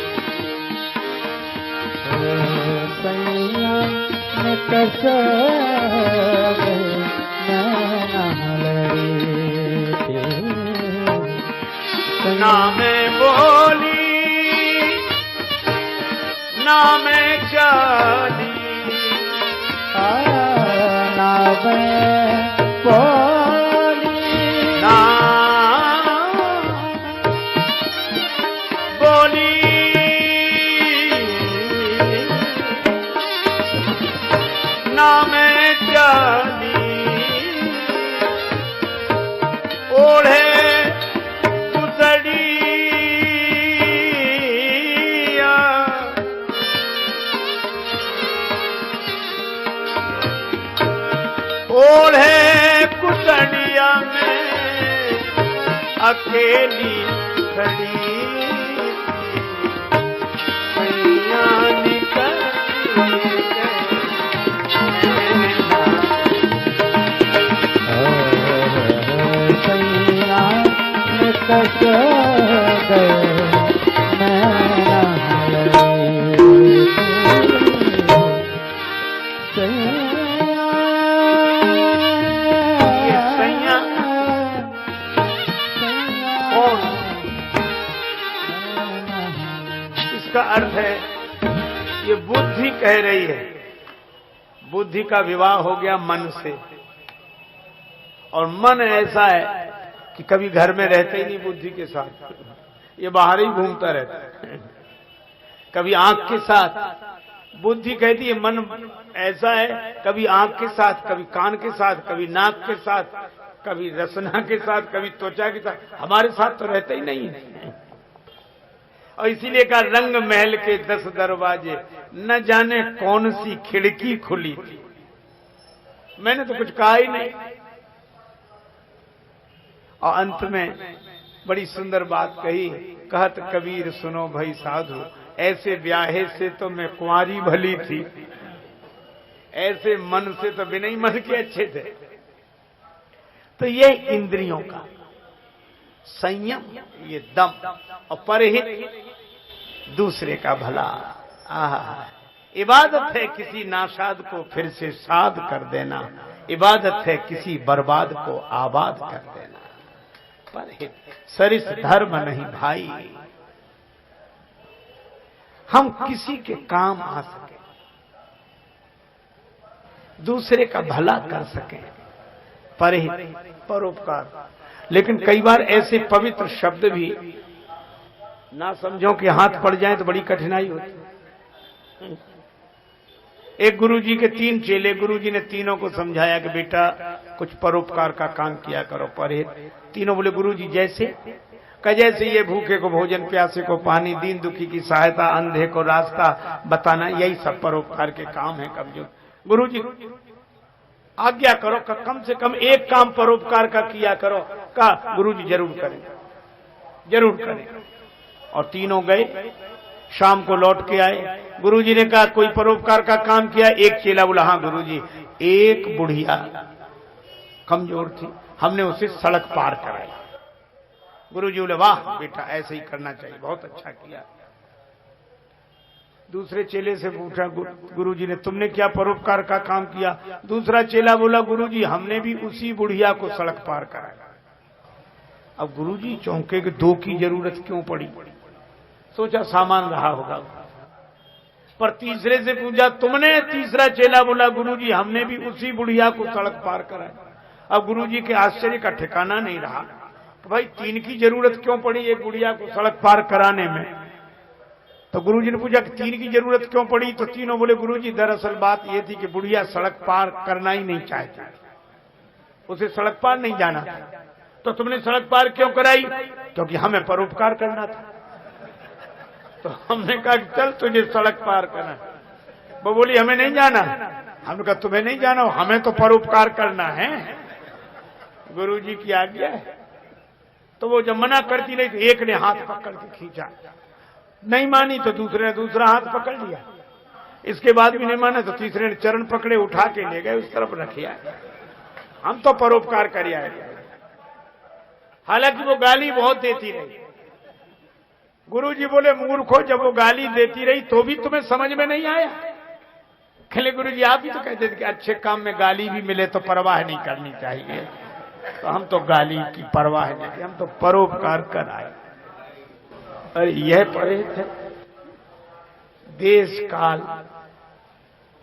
सैया निकस गए मैं ना डरी। ना मैं बोली ना मैं चाली, ना मैं बोली ना बोली, ना मैं चाली, ओढ़े ओढ़े कुतड़िया में अकेली खड़ी, सैया निकल सैया निकस गए इसका अर्थ है, ये बुद्धि कह रही है, बुद्धि का विवाह हो गया मन से, और मन ऐसा है कि कभी घर में रहते ही नहीं बुद्धि के साथ, ये बाहर ही घूमता रहता है। कभी आंख के साथ, बुद्धि कहती है मन ऐसा है, कभी आंख के साथ, कभी कान के साथ, कभी नाक के साथ, कभी रसना के साथ, कभी त्वचा के साथ, हमारे साथ तो रहता ही नहीं है। और इसीलिए कहा रंग महल के 10 दरवाजे, न जाने कौन सी खिड़की खुली थी। मैंने तो कुछ कहा ही नहीं। और अंत में बड़ी सुंदर बात कही, कहत कबीर सुनो भाई साधु, ऐसे ब्याहे से तो मैं कुंवारी भली थी, ऐसे मन से तो बिना ही मन के अच्छे थे। तो ये इंद्रियों का संयम, ये दम, और परहित दूसरे का भला। आहा, इबादत है किसी नाशाद को फिर से शाद कर देना, इबादत है किसी बर्बाद को आबाद कर देना। परहित सरिस धर्म नहीं भाई, हम किसी के काम आ सके, दूसरे का भला कर सके, परहित परोपकार। लेकिन कई बार ऐसे पवित्र शब्द भी ना समझो कि हाथ पड़ जाए तो बड़ी कठिनाई होती। एक गुरुजी के 3 चेले, गुरुजी ने तीनों को समझाया कि बेटा कुछ परोपकार का काम किया करो, परहित। तीनों बोले गुरुजी जैसे? जैसे ये भूखे को भोजन, प्यासे को पानी, दीन दुखी की सहायता, अंधे को रास्ता बताना, यही सब परोपकार के काम है। कमजोर गुरुजी आज्ञा करो, कम से कम एक काम परोपकार का किया करो। कहा गुरुजी जरूर करें, जरूर करें। और तीनों गए, शाम को लौट के आए। गुरुजी ने कहा कोई परोपकार का काम किया? एक चेला बोला हाँ गुरुजी, एक बुढ़िया कमजोर थी, हमने उसे सड़क पार कराई। गुरुजी बोले वाह बेटा, ऐसे ही करना चाहिए, बहुत अच्छा किया। दूसरे चेले से पूछा गुरुजी ने तुमने क्या परोपकार का काम किया? दूसरा चेला बोला गुरुजी हमने भी उसी बुढ़िया को सड़क पार कराया। अब गुरुजी चौंके कि 2 की जरूरत क्यों पड़ी? सोचा सामान रहा होगा। पर तीसरे से पूछा तुमने? तीसरा चेला बोला गुरुजी हमने भी उसी बुढ़िया को सड़क पार कराया। अब गुरुजी के आश्चर्य का ठिकाना नहीं रहा कि भाई 3 की जरूरत क्यों पड़ी एक बुढ़िया को सड़क पार कराने में? तो गुरुजी ने पूछा कि 3 की जरूरत क्यों पड़ी? तो तीनों बोले गुरुजी दरअसल बात यह थी कि बुढ़िया सड़क पार करना ही नहीं चाहती, उसे सड़क पार नहीं जाना था। तो तुमने सड़क पार क्यों कराई? क्योंकि हमें परोपकार करना था। तो हमने कहा चल तुझे सड़क पार करना। वो बोली हमें नहीं जाना। हमने कहा तुम्हें नहीं जाना, हमें तो परोपकार करना है, गुरुजी की आज्ञा है। तो वो जब मना करती नहीं तो एक ने हाथ पकड़ के खींचा, नहीं मानी तो दूसरे ने दूसरा हाथ पकड़ लिया। इसके बाद भी नहीं माना तो तीसरे ने चरण पकड़े, उठा के ले गए, उस तरफ रखिया, हम तो परोपकार कर आए। हालांकि वो गाली बहुत देती रही। गुरुजी बोले मूर्खो, जब वो गाली देती रही तो भी तुम्हें समझ में नहीं आया? खेले गुरुजी आप भी तो कहते थे कि अच्छे काम में गाली भी मिले तो परवाह नहीं करनी चाहिए। तो हम तो गाली की परवाह नहीं, हम तो परोपकार कर आए। और यह परहित है देश काल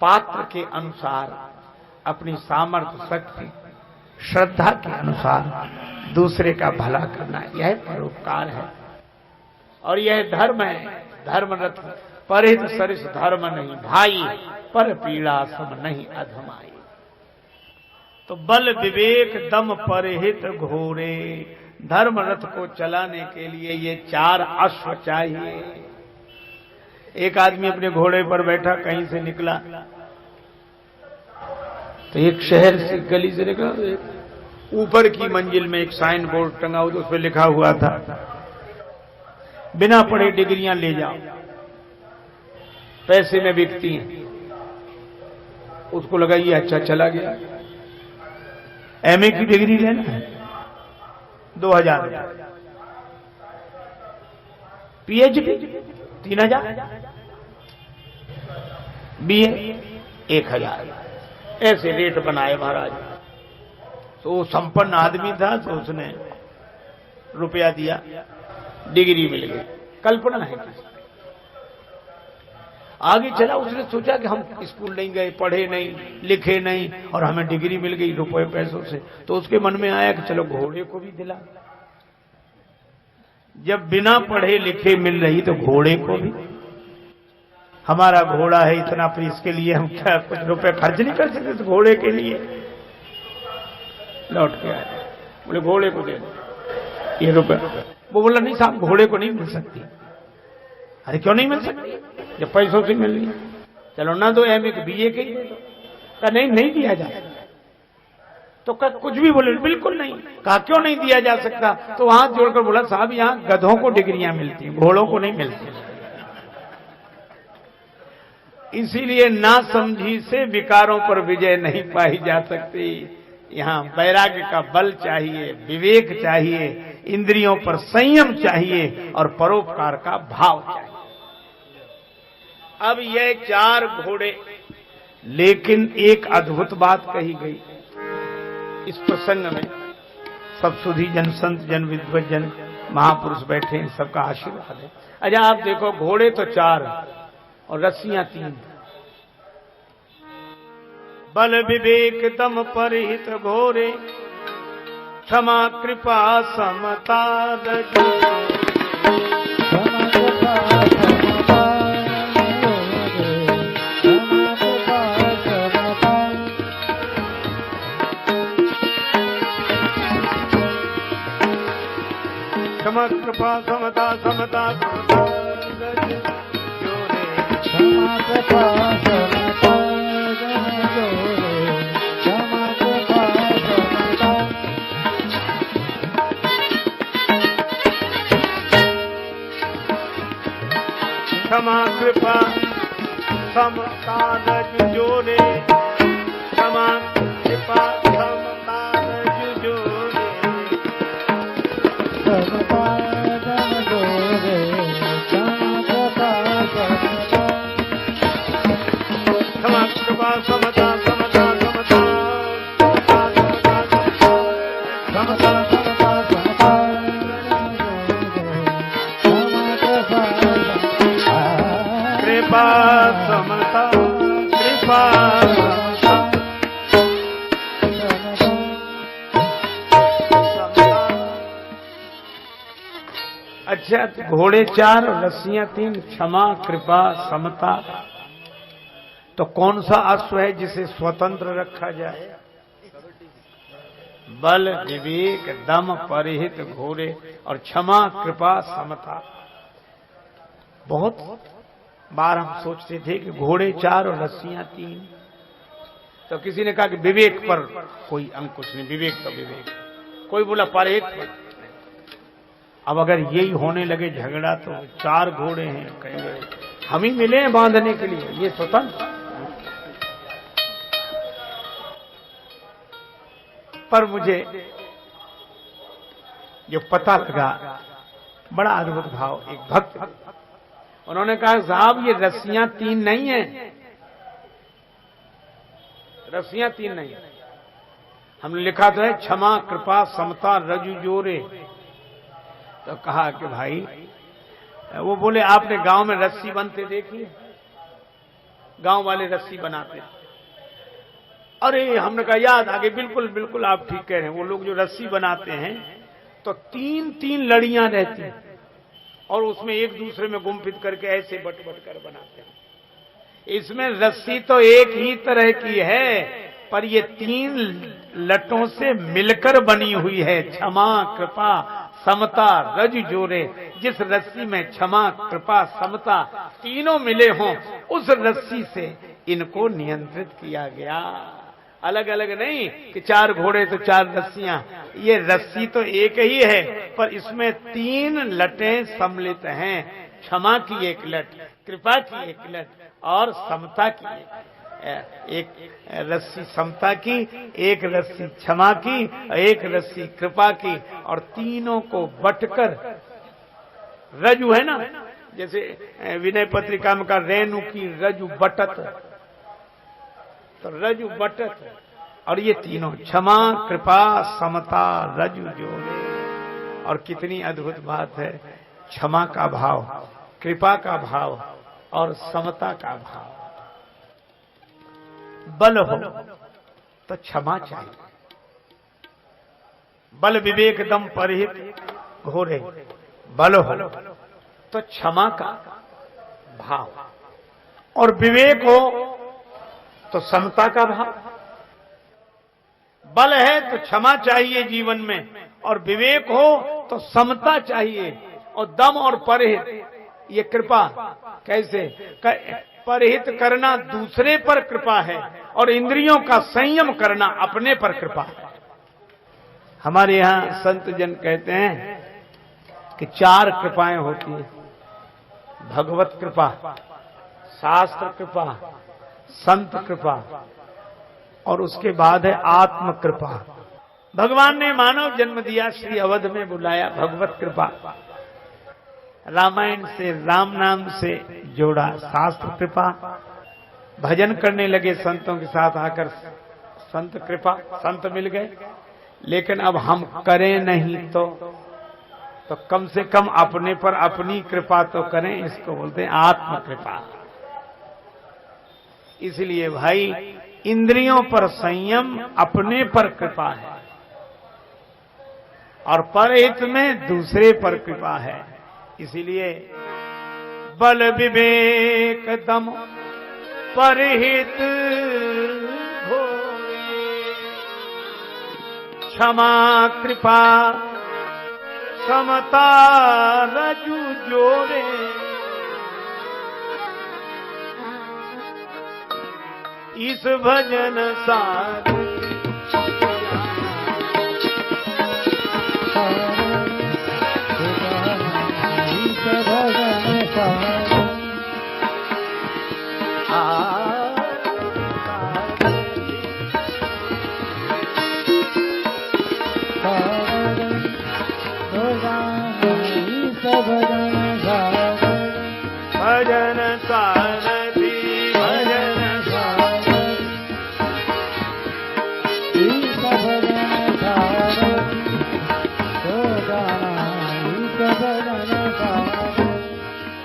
पात्र के अनुसार अपनी सामर्थ्य शक्ति श्रद्धा के अनुसार दूसरे का भला करना, यह परोपकार है। और यह धर्म है। धर्मरथ परहित सरिस धर्म नहीं भाई, पर पीड़ा सम नहीं अधमाई। तो बल विवेक दम परहित घोरे, धर्म रथ को चलाने के लिए ये 4 अश्व चाहिए। एक आदमी अपने घोड़े पर बैठा कहीं से निकला, तो एक शहर से गली से निकला, ऊपर की मंजिल में एक साइन बोर्ड टंगा हुआ, उस पर लिखा हुआ था बिना पढ़े डिग्रियां ले जाओ, पैसे में बिकती हैं। उसको लगा ये अच्छा, चला गया। एमए की डिग्री लेना है 2000, पीएचडी 3000, बीए 1000, ऐसे रेट बनाए महाराज। तो वो संपन्न आदमी था तो उसने रुपया दिया, डिग्री मिल गई। कल्पना है किसी। आगे चला, उसने सोचा कि हम स्कूल नहीं गए, पढ़े नहीं, लिखे नहीं, और हमें डिग्री मिल गई रुपए पैसों से। तो उसके मन में आया कि चलो घोड़े को भी दिला। जब बिना पढ़े लिखे मिल रही तो घोड़े को भी, हमारा घोड़ा है इतना, पर इसके लिए हम क्या कुछ रुपए खर्च नहीं कर सकते तो घोड़े के लिए? लौट के आए, बोले घोड़े को दे दो ये रुपए। वो बोला नहीं साहब घोड़े को नहीं मिल सकती। अरे क्यों नहीं मिल सकती जब पैसों से मिल रही? चलो ना दो एमए के बीए के ही दे दो। कहा नहीं दिया जा सकता। तो कुछ भी बोले बिल्कुल नहीं। कहा क्यों नहीं दिया जा सकता? तो हाथ जोड़कर बोला साहब यहाँ गधों को डिग्रियां मिलती हैं, घोड़ों को नहीं मिलती। इसीलिए नासमझी से विकारों पर विजय नहीं पाई जा सकती। यहाँ वैराग्य का बल चाहिए, विवेक चाहिए, इंद्रियों पर संयम चाहिए और परोपकार का भाव चाहिए। अब ये 4 घोड़े, लेकिन एक अद्भुत बात कही गई इस प्रसंग में। सब सुधी जन, संत जन, विद्वत जन, महापुरुष बैठे हैं, सबका आशीर्वाद है। अच्छा आप देखो घोड़े तो 4 और रस्सियां 3। बल विवेक दम परहित घोरे, क्षमा कृपा समता रजो। क्षमा कृपा समता समता जोरे, क्षमा कृपा समता जोरे, क्षमा कृपा समता। क्षमा कृपा समता रज जोरे, क्षमा कृपा समता रज जोरे। समता दम जोरे, क्षमा कृपा समता। क्षमा कृपा समता समता समता समता समता समता। कृपा समता कृपा समता। अच्छा तो घोड़े 4 और रस्सियां 3, क्षमा कृपा समता। तो कौन सा अश्व है जिसे स्वतंत्र रखा जाए? बल विवेक दम परिहित घोड़े और क्षमा कृपा समता। बहुत बार हम सोचते थे कि घोड़े 4 और रस्सियां 3। तो किसी ने कहा कि विवेक पर कोई अंकुश नहीं, विवेक तो विवेक। कोई बोला परिहित पर। अब अगर यही होने लगे झगड़ा तो 4 घोड़े हैं, कहेंगे हम ही मिले हैं बांधने के लिए, ये स्वतंत्र। पर मुझे जो पता लगा बड़ा अद्भुत भाव, एक भक्त उन्होंने कहा साहब ये रस्सियां 3 नहीं है, रस्सियां 3 नहीं है। हमने लिखा तो है क्षमा कृपा समता रजु जोरे। तो कहा कि भाई, वो बोले आपने गांव में रस्सी बनते देखी? गांव वाले रस्सी बनाते। अरे हमने कहा याद आगे, बिल्कुल बिल्कुल आप ठीक कह रहे हैं। वो लोग जो रस्सी बनाते हैं तो 3-3 लड़ियां रहती हैं और उसमें एक दूसरे में गुम्फित करके ऐसे बट कर बनाते हैं। इसमें रस्सी तो एक ही तरह की है, पर ये 3 लटों से मिलकर बनी हुई है। क्षमा कृपा समता रज जोरे। जिस रस्सी में क्षमा कृपा समता तीनों मिले हों, उस रस्सी से इनको नियंत्रित किया गया। अलग अलग नहीं कि 4 घोड़े तो 4 रस्सियां। ये रस्सी तो एक ही है, पर इसमें 3 लटें सम्मिलित हैं। क्षमा की एक लट, कृपा की एक लट और समता की एक रस्सी समता की, एक रस्सी क्षमा की, एक रस्सी कृपा की, और तीनों को बटकर रजु है ना, जैसे विनय पत्रिका में का रेणु की रजु बटत, तो रजु बटत, और ये तीनों क्षमा कृपा समता रजु जोड़े। और कितनी अद्भुत बात है, क्षमा का भाव, कृपा का भाव और समता का भाव। बल हो तो क्षमा चाहिए। बल विवेक दम परिहित घोरे, बल हो तो क्षमा का भाव, और विवेक हो तो समता का भाव। बल है तो क्षमा चाहिए जीवन में, और विवेक हो तो समता चाहिए, और दम और परहित, ये कृपा कैसे? परहित करना दूसरे पर कृपा है, और इंद्रियों का संयम करना अपने पर कृपा है। हमारे यहां संत जन कहते हैं कि 4 कृपाएं होती है, भगवत कृपा, शास्त्र कृपा, संत कृपा, और उसके बाद है आत्म कृपा। भगवान ने मानव जन्म दिया, श्री अवध में बुलाया, भगवत कृपा, रामायण से, राम नाम से जोड़ा, शास्त्र कृपा, भजन करने लगे संतों के साथ आकर, संत कृपा, संत मिल गए। लेकिन अब हम करें नहीं तो कम से कम अपने पर अपनी कृपा तो करें, इसको बोलते हैं आत्म कृपा। इसलिए भाई, इंद्रियों पर संयम, अपने पर कृपा है, और परहित में दूसरे पर कृपा है। इसीलिए बल विवेक दम परहित होवे, क्षमा कृपा समता रजु जोड़े, इस भजन सार भजन सारथी भजन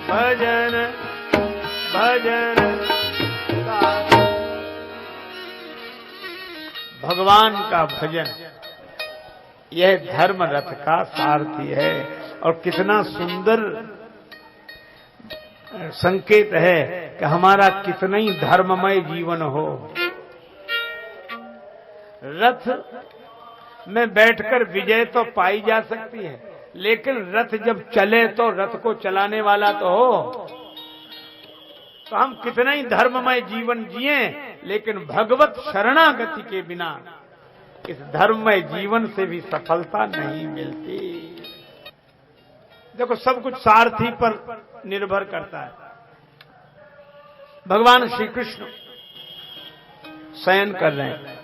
भजन भजन। भगवान का भजन यह धर्म रथ का सारथी है, और कितना सुंदर संकेत है कि हमारा कितना ही धर्ममय जीवन हो। रथ में बैठकर विजय तो पाई जा सकती है, लेकिन रथ जब चले तो रथ को चलाने वाला तो हो। तो हम कितना ही धर्ममय जीवन जिए, लेकिन भगवत शरणागति के बिना इस धर्ममय जीवन से भी सफलता नहीं मिलती। देखो, सब कुछ सारथी पर निर्भर करता है। भगवान श्री कृष्ण शयन कर रहे हैं,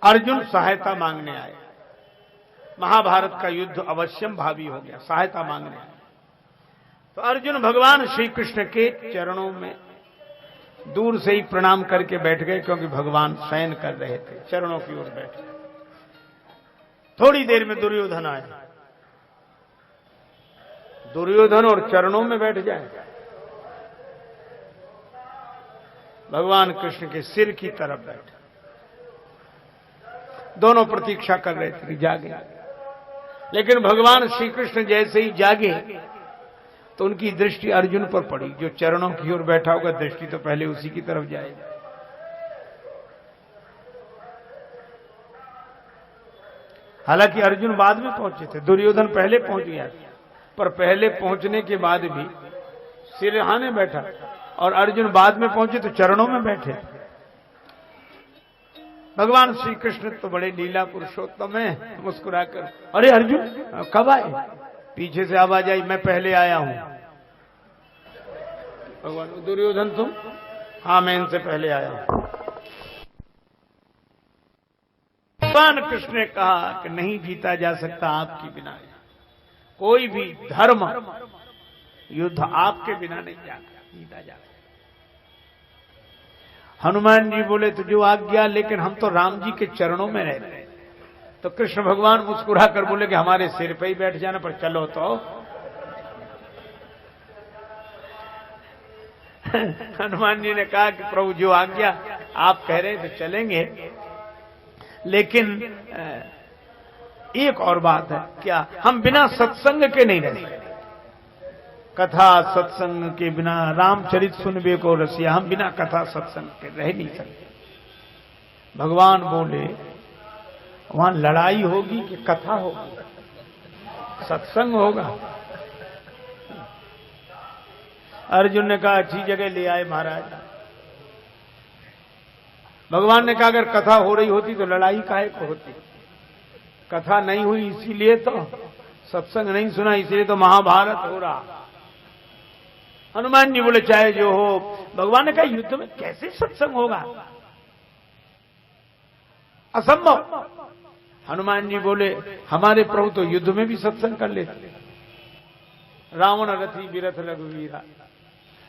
अर्जुन सहायता मांगने आए, महाभारत का युद्ध अवश्यम भावी हो गया, सहायता मांगने आए। तो अर्जुन भगवान श्री कृष्ण के चरणों में दूर से ही प्रणाम करके बैठ गए, क्योंकि भगवान शयन कर रहे थे, चरणों की ओर बैठे। थोड़ी देर में दुर्योधन आए, दुर्योधन और चरणों में बैठ जाए, भगवान कृष्ण के सिर की तरफ बैठे। दोनों प्रतीक्षा कर रहे थे कि जागे, लेकिन भगवान श्री कृष्ण जैसे ही जागे तो उनकी दृष्टि अर्जुन पर पड़ी। जो चरणों की ओर बैठा होगा, दृष्टि तो पहले उसी की तरफ जाएगी। हालांकि अर्जुन बाद में पहुंचे थे, दुर्योधन पहले पहुंच गया, पर पहले पहुंचने के बाद भी सिरहाने बैठा, और अर्जुन बाद में पहुंचे तो चरणों में बैठे। भगवान श्री कृष्ण तो बड़े लीला पुरुषोत्तम है, मुस्कुराकर, अरे अर्जुन कब आए? पीछे से आवाज आई, मैं पहले आया हूं। भगवान, दुर्योधन तुम? हाँ, मैं इनसे पहले आया हूं। भगवान कृष्ण ने कहा कि नहीं जीता जा सकता आपके बिना, कोई भी धर्म युद्ध आपके बिना नहीं जीता जा सकता। हनुमान जी बोले तो जो आज्ञा, लेकिन हम तो राम जी के चरणों में रहते हैं। तो कृष्ण भगवान मुस्कुरा कर बोले कि हमारे सिर पे ही बैठ जाना, पर चलो तो। हनुमान जी ने कहा कि प्रभु जो आज्ञा आप कह रहे हैं तो चलेंगे, लेकिन एक और बात है, क्या हम बिना सत्संग के नहीं रह सकते? कथा सत्संग के बिना रामचरित सुनबे को रसिया, हम बिना कथा सत्संग के रह नहीं सकते। भगवान बोले वहां लड़ाई होगी कि कथा होगी? सत्संग होगा। अर्जुन ने कहा अच्छी जगह ले आए महाराज। भगवान ने कहा अगर कथा हो रही होती तो लड़ाई काहे को होती? कथा नहीं हुई इसीलिए तो, सत्संग नहीं सुना इसीलिए तो महाभारत हो रहा। हनुमान जी बोले चाहे जो हो। भगवान ने कहा युद्ध में कैसे सत्संग होगा? असंभव। हनुमान जी बोले हमारे प्रभु तो युद्ध में भी सत्संग कर लेते। रावण रथी विरथ रघुवीरा,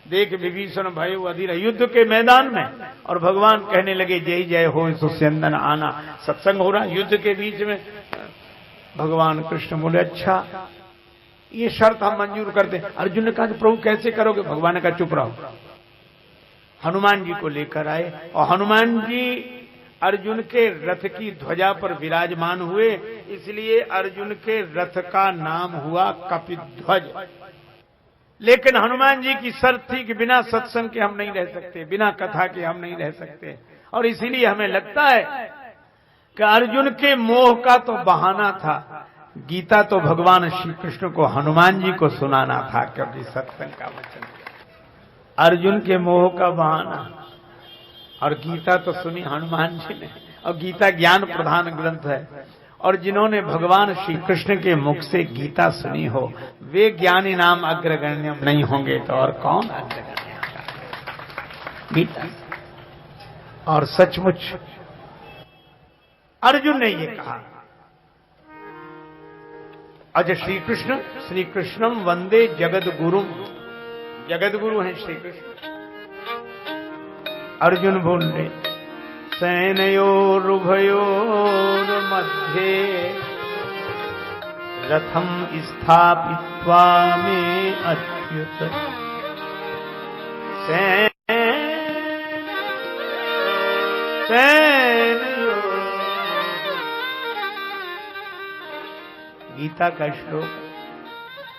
देख विभीषण भय अधीर, युद्ध के मैदान में। और भगवान कहने लगे जय जय हो सुस्यंदन आना। सत्संग हो रहा युद्ध के बीच में। भगवान कृष्ण बोले अच्छा ये शर्त हम मंजूर करते। अर्जुन ने कहा प्रभु कैसे करोगे? भगवान ने कहा चुप रहो। हनुमान जी को लेकर आए और हनुमान जी अर्जुन के रथ की ध्वजा पर विराजमान हुए, इसलिए अर्जुन के रथ का नाम हुआ कपिध्वज। लेकिन हनुमान जी की शर्त थी कि बिना सत्संग के हम नहीं रह सकते, बिना कथा के हम नहीं रह सकते। और इसीलिए हमें लगता है कि अर्जुन के मोह का तो बहाना था, गीता तो भगवान श्री कृष्ण को हनुमान जी को सुनाना था, क्योंकि सत्संग का वचन। अर्जुन के मोह का बहाना, और गीता तो सुनी हनुमान जी ने। और गीता ज्ञान प्रधान ग्रंथ है, और जिन्होंने भगवान श्री कृष्ण के मुख से गीता सुनी हो वे ज्ञानी नाम अग्रगण्य नहीं होंगे तो और कौन अग्रगण्य होगा? गीता। और सचमुच अर्जुन ने ये कहा। अज श्री कृष्णम वंदे जगद गुरुम, जगद गुरु हैं श्री कृष्ण। अर्जुन बोले सेनयोरुभयोर मध्ये रथम स्थापित्वा मे अच्युत। गीता का श्लोक।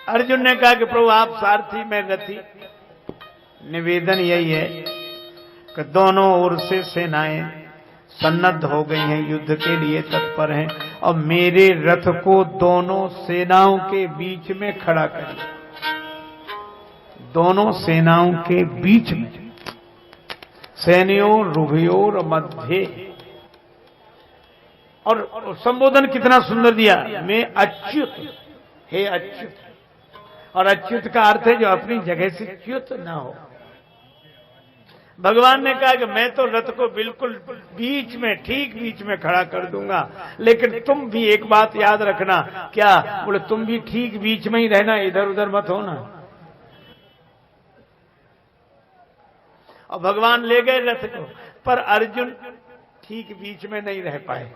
अर्जुन ने कहा कि प्रभु आप सारथी मैं रथी। निवेदन यही है कि दोनों ओर से सेनाएं सन्नद्ध हो गई हैं, युद्ध के लिए तत्पर हैं, और मेरे रथ को दोनों सेनाओं के बीच में खड़ा करिए। दोनों सेनाओं के बीच में, सैन्यों रुभयोर मध्य। और संबोधन कितना सुंदर दिया, मैं अच्युत, हे अच्युत। और अच्युत का अर्थ है जो अपनी जगह से च्युत ना हो। भगवान ने कहा कि मैं तो रथ को बिल्कुल बीच में, ठीक बीच में खड़ा कर दूंगा, लेकिन तुम भी एक बात याद रखना। क्या? बोले तुम भी ठीक बीच में ही रहना, इधर उधर मत होना। और भगवान ले गए रथ को, पर अर्जुन ठीक बीच में नहीं रह पाए।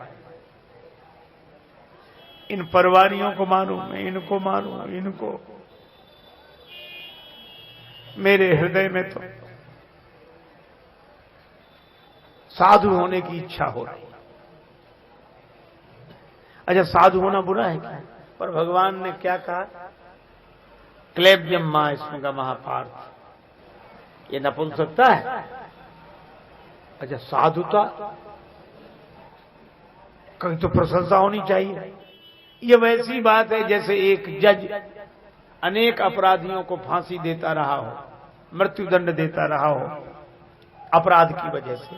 इन परवारियों को मारूं मैं, इनको मारूं इनको। मेरे हृदय में तो साधु होने की इच्छा हो रही। अच्छा साधु होना बुरा है क्या? पर भगवान ने क्या कहा? क्लेब्यम मां स्मृगा महापार्थ, ये नपुंसकता है। अच्छा साधुता कहीं तो प्रशंसा होनी चाहिए। ये वैसी बात है जैसे एक जज अनेक अपराधियों को फांसी देता रहा हो, मृत्युदंड देता रहा हो अपराध की वजह से,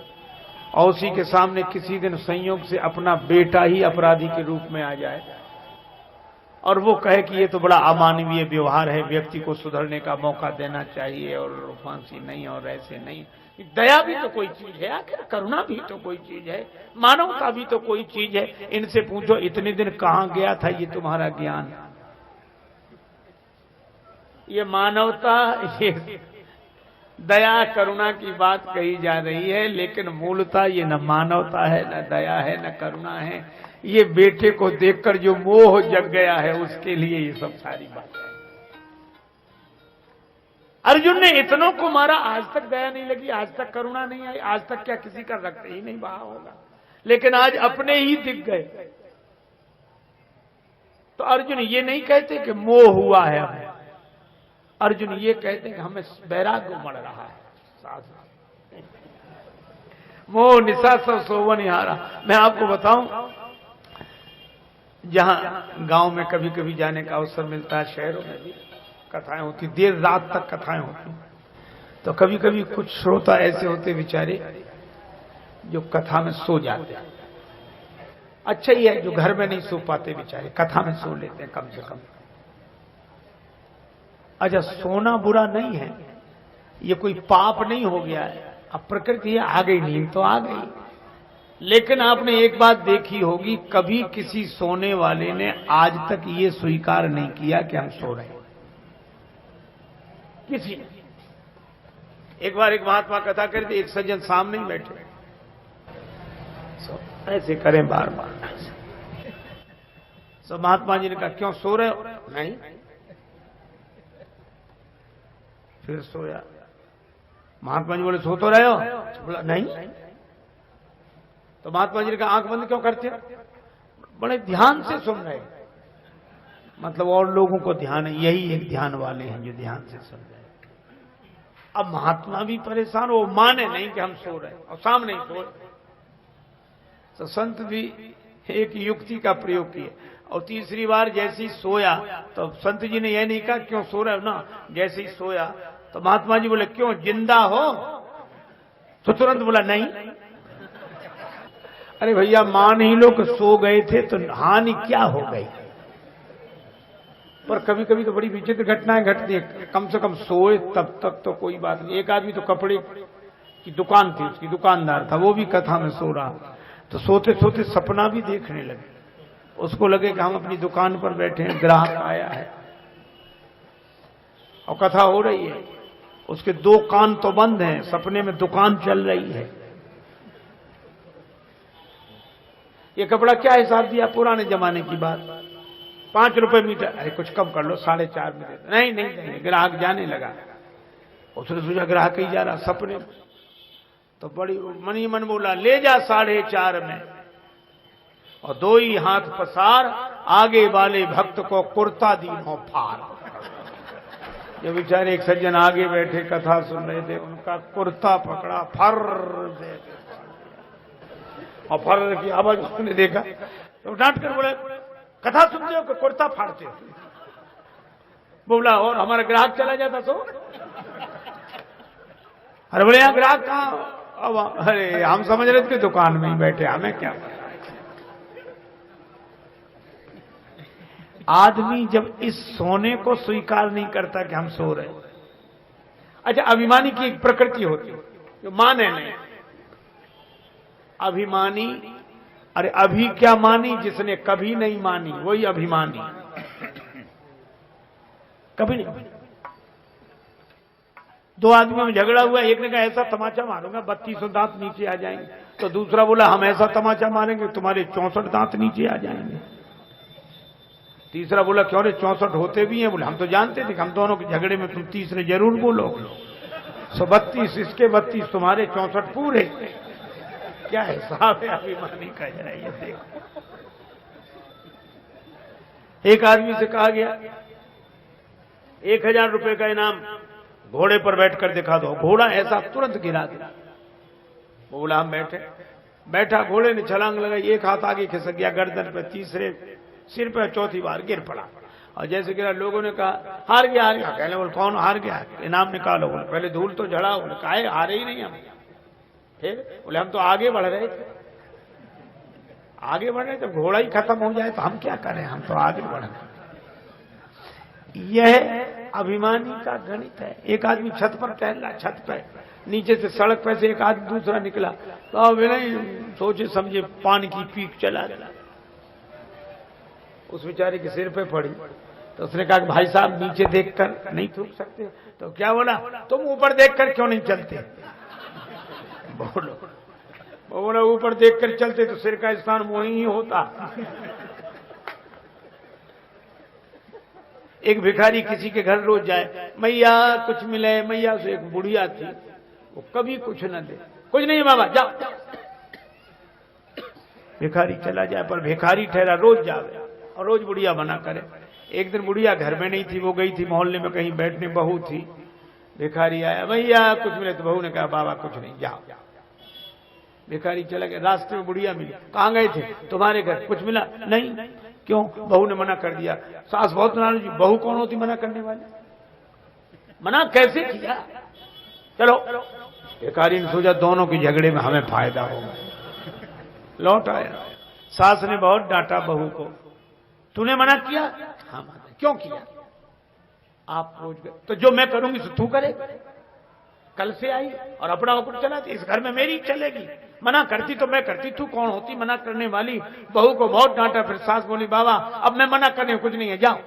और उसी के सामने किसी दिन संयोग से अपना बेटा ही अपराधी के रूप में आ जाए और वो कहे कि ये तो बड़ा अमानवीय व्यवहार है, व्यक्ति को सुधरने का मौका देना चाहिए और फांसी नहीं और ऐसे नहीं। दया भी तो कोई चीज है, आखिर करुणा भी तो कोई चीज है, मानवता भी तो कोई चीज है। इनसे पूछो इतने दिन कहां गया था ये तुम्हारा ज्ञान? ये मानवता, ये दया करुणा की बात कही जा रही है, लेकिन मूलतः ये न मानवता है, न दया है, न करुणा है। ये बेटे को देखकर जो मोह जग गया है उसके लिए ये सब सारी बात है। अर्जुन ने इतनों को मारा, आज तक दया नहीं लगी, आज तक करुणा नहीं आई, आज तक क्या किसी का रक्त ही नहीं बहा होगा, लेकिन आज अपने ही दिख गए। तो अर्जुन ये नहीं कहते कि मोह हुआ है हमें, अर्जुन ये कहते हैं कि हमें वैराग्य उमड़ रहा है। मोह निशा सब सोवन हारा। मैं आपको बताऊं, जहां गांव में कभी कभी जाने का अवसर मिलता है, शहरों में भी कथाएं होती, देर रात तक कथाएं होती, तो कभी कभी कुछ श्रोता ऐसे होते बेचारे जो कथा में सो जाते हैं। अच्छा ही है जो घर में नहीं सो पाते बेचारे, कथा में सो लेते हैं कम से कम। अच्छा, सोना बुरा नहीं है, ये कोई पाप नहीं हो गया है, अब प्रकृति है, आ गई नींद तो आ गई। लेकिन आपने एक बात देखी होगी, कभी किसी सोने वाले ने आज तक ये स्वीकार नहीं किया कि हम सो रहे हैं, किसी ने। एक बार एक महात्मा कथा कर दी, एक सज्जन सामने ही बैठे, ऐसे करें बार बार। तो महात्मा जी ने कहा, क्यों सो रहे हो? नहीं। फिर सोया। महात्मा जी बोले, सो तो रहे हो? बोला नहीं। तो महात्मा जी ने कहा, आंख बंद क्यों करते हो? बड़े ध्यान से सुन रहे। मतलब और लोगों को ध्यान है, यही एक ध्यान वाले हैं जो ध्यान से सुन रहे। अब महात्मा भी परेशान, वो माने नहीं कि हम सो रहे, और सामने ही सो। तो संत भी एक युक्ति का प्रयोग किए, और तीसरी बार जैसे ही सोया तो संत जी ने यह नहीं कहा क्यों सो रहे हो ना, जैसे ही सोया तो महात्मा जी बोले, क्यों जिंदा हो? तो तुरंत बोला नहीं। अरे भैया, मान ही लो कि सो गए थे तो हानि क्या हो गई? पर कभी कभी तो बड़ी विचित्र घटनाएं घटती है। कम से कम सोए तब तक तो कोई बात नहीं। एक आदमी तो कपड़े की दुकान थी, उसकी दुकानदार था, वो भी कथा में सो रहा, तो सोते सोते सपना भी देखने लगे। उसको लगे कि हम अपनी दुकान पर बैठे हैं, ग्राहक आया है और कथा हो रही है, उसके दो कान तो बंद हैं, सपने में दुकान चल रही है। ये कपड़ा क्या हिसाब दिया? पुराने जमाने की बात, 5 रुपए मीटर। अरे कुछ कम कर लो, 4.5 में दे। नहीं नहीं नहीं, ग्राहक जाने लगा। उसने सोचा ग्राहक ही जा रहा सपने में, तो बड़ी मन ही मन बोला, ले जा 4.5 में, और 2 ही हाथ पसार, आगे वाले भक्त को कुर्ता दीनो फार। जो बेचारे एक सज्जन आगे बैठे कथा सुन रहे थे, उनका कुर्ता पकड़ा, फर दे, और फर की आवाज उसने देखा तो डांट कर बोले, कथा सुनते हो कि कुर्ता फाड़ते हो? बोला, और हमारा ग्राहक चला जाता तो? अरे बोले, यहाँ ग्राहक कहाँ? अब अरे हम समझ रहे थे दुकान में ही बैठे, हमें क्या? आदमी जब इस सोने को स्वीकार नहीं करता कि हम सो रहे। अच्छा, अभिमानी की एक प्रकृति होती है जो माने नहीं। अभिमानी, अरे अभी क्या मानी, जिसने कभी नहीं मानी वही अभिमानी। कभी नहीं। 2 आदमियों में झगड़ा हुआ, एक ने कहा ऐसा तमाचा मारूंगा 32 दांत नीचे आ जाएंगे, तो दूसरा बोला हम ऐसा तमाचा मारेंगे तुम्हारे 64 दांत नीचे आ जाएंगे। तीसरा बोला, क्यों रे 64 होते भी हैं? बोले हम तो जानते थे कि हम दोनों के झगड़े में तुम तीसरे जरूर बोलोगे। 32 इसके, 32 तुम्हारे, 64 पूरे। क्या हिसाब है अभिमानी का? जाइए देखो। एक आदमी से कहा गया 1000 रुपए का इनाम, घोड़े पर बैठकर दिखा दो। घोड़ा ऐसा तुरंत गिरा दिया। वो बोला हम बैठा, घोड़े ने छलांग लगाई, एक हाथ आगे खिसक गया गर्दन पे, तीसरे सिर पे, चौथी बार गिर पड़ा। और जैसे गिरा लोगों ने कहा हार गया, हार गया। कहने बोले कौन हार गया? इनाम निकालो। बोले पहले धूल तो झड़ा। बोले काहे, हारे ही नहीं हम। बोले हम तो आगे बढ़ रहे थे, आगे बढ़ रहे, जब घोड़ा ही खत्म हो जाए तो हम क्या करें, हम तो आगे बढ़ रहे। यह अभिमानी का गणित है। एक आदमी छत पर टहल रहा, छत पर नीचे से सड़क पर से एक आदमी दूसरा निकला, तो अब नहीं सोचे समझे पानी की पीक चला गया, उस बेचारे के सिर पे पड़ी। तो उसने कहा कि भाई साहब नीचे देखकर नहीं थूक सकते? तो क्या बोला, तुम ऊपर देखकर क्यों नहीं चलते? बोलो, वो बोला ऊपर देखकर चलते तो सिर का स्थान वहीं ही होता। एक भिखारी किसी के घर रोज जाए, मैया कुछ मिले, मैया से एक बुढ़िया थी, वो कभी कुछ न दे, कुछ नहीं बाबा जाओ। भिखारी चला जाए, पर भिखारी ठहरा, रोज जावे। और रोज बुढ़िया मना करे। एक दिन बुढ़िया घर में नहीं थी, वो गई थी मोहल्ले में कहीं बैठने, बहू थी। भिखारी आया, भैया कुछ मिले? तो बहू ने कहा बाबा कुछ नहीं, जाओ। भिखारी चला गया, रास्ते में बुढ़िया मिली। कहाँ गए थे? तुम्हारे घर। कुछ मिला? नहीं। क्यों? बहू ने मना कर दिया। सास बहुत नाराज हुई, बहू कौन होती मना करने वाली? मना कैसे किया? चलो। भिखारी ने सोचा दोनों के झगड़े में हमें फायदा होगा, लौट आया। सास ने बहुत डांटा बहू को, तूने मना किया? हाँ। क्यों किया? आप रोज गए तो जो मैं करूंगी तो तू करे। कल से आई और अपना ऊपर चलाती, इस घर में मेरी चलेगी। मना करती तो मैं करती, तू कौन होती मना करने वाली? बहू को बहुत डांटा। फिर सास बोली बाबा अब मैं मना करने कुछ नहीं है, जाओ।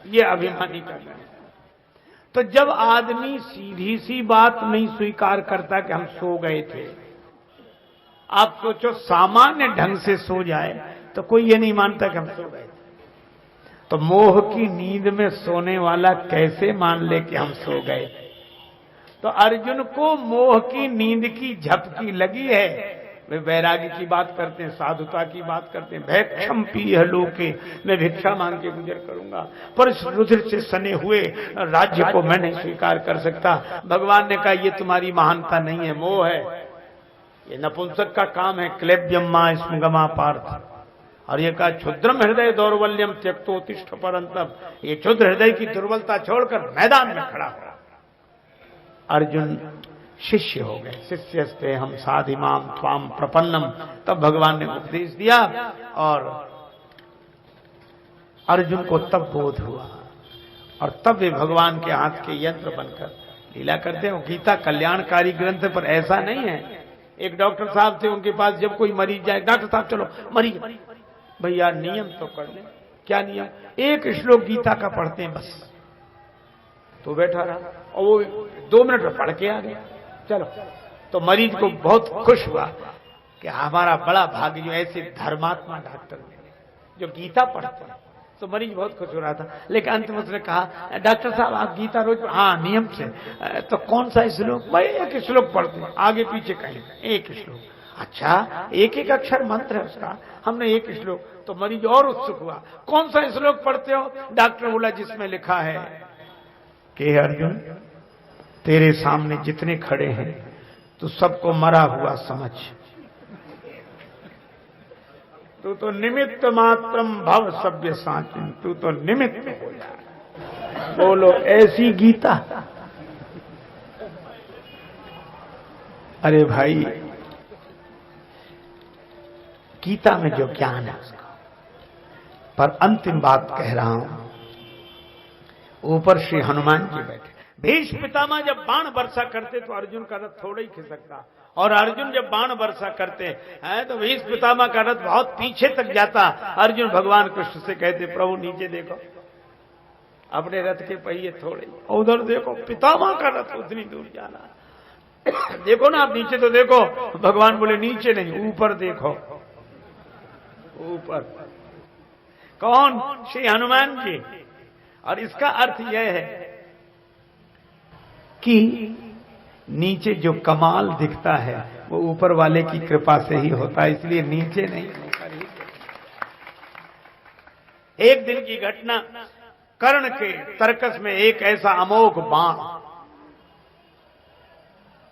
ये अभिमानी करना है। तो जब आदमी सीधी सी बात नहीं स्वीकार करता कि हम सो गए थे, आप सोचो सामान्य ढंग से सो जाए तो कोई ये नहीं मानता कि हम सो गए थे। तो मोह की नींद में सोने वाला कैसे मान ले कि हम सो गए? तो अर्जुन को मोह की नींद की झपकी लगी है। वे वैराग्य की बात करते हैं, साधुता की बात करते हैं। भैक्षम पीह लोके, मैं भिक्षा मांग के गुजर करूंगा, पर इस रुधिर से सने हुए राज्य को मैं नहीं स्वीकार कर सकता। भगवान ने कहा ये तुम्हारी महानता नहीं है, मोह है, ये नपुंसक का काम है। क्लेब्यम मा स्मगमा पार्थ। और ये कहा क्षुद्रम हृदय दौर्बल्यम त्यक्तोतिष्ठ परंतप, ये क्षुद्र हृदय की दुर्बलता छोड़कर मैदान में खड़ा हो। अर्जुन शिष्य हो गए। शिष्यस्ते हम साधिमाम त्वाम प्रपन्नम। तब भगवान ने उपदेश दिया और अर्जुन को तब बोध हुआ, और तब वे भगवान के हाथ के यंत्र बनकर लीला करते हैं। गीता कल्याणकारी ग्रंथ, पर ऐसा नहीं है। एक डॉक्टर साहब थे, उनके पास जब कोई मरीज जाए, डॉक्टर साहब चलो मरीज, भैया नियम तो कर ले। क्या नियम? एक श्लोक गीता का पढ़ते हैं बस। तो बैठा रहा और वो 2 मिनट में पढ़ के आ गया। चलो, तो मरीज को बहुत खुश हुआ कि हमारा बड़ा भाग्य जो ऐसे धर्मात्मा डॉक्टर मिले जो गीता पढ़ते हैं। तो मरीज बहुत खुश हो रहा था। लेकिन अंत में उसने कहा डॉक्टर साहब आप गीता रोज? हाँ नियम से। तो कौन सा श्लोक? भाई एक श्लोक पढ़ते हैं, आगे पीछे कहीं एक श्लोक। अच्छा, एक एक अक्षर मंत्र है उसका, हमने एक श्लोक। तो मरीज और उत्सुक हुआ, कौन सा श्लोक पढ़ते हो? डॉक्टर बोला जिसमें लिखा है कि अर्जुन तेरे सामने जितने खड़े हैं तू सबको मरा हुआ समझ, तू तो निमित्त मात्रम भव सभ्य साचिन, तू तो निमित्त हो जा। बोलो ऐसी गीता? अरे भाई, गीता में जो ज्ञान है उसका। पर अंतिम बात कह रहा हूं, ऊपर श्री हनुमान जी बैठे। भीष्म पितामह जब बाण वर्षा करते तो अर्जुन का रथ थोड़ा ही खिसकता, और अर्जुन जब बाण वर्षा करते हैं तो भीष्म पितामह का रथ बहुत पीछे तक जाता। अर्जुन भगवान कृष्ण से कहते प्रभु नीचे देखो, अपने रथ के पहिए थोड़े, उधर देखो पितामह का रथ उतनी दूर जाना। देखो ना आप नीचे तो देखो। भगवान बोले नीचे नहीं, ऊपर देखो, ऊपर। कौन? श्री हनुमान जी। और इसका अर्थ यह है कि नीचे जो कमाल दिखता है वो ऊपर वाले की कृपा से ही होता है, इसलिए नीचे नहीं ऊपर ही। एक दिन की घटना, कर्ण के तर्कस में एक ऐसा अमोघ बाण,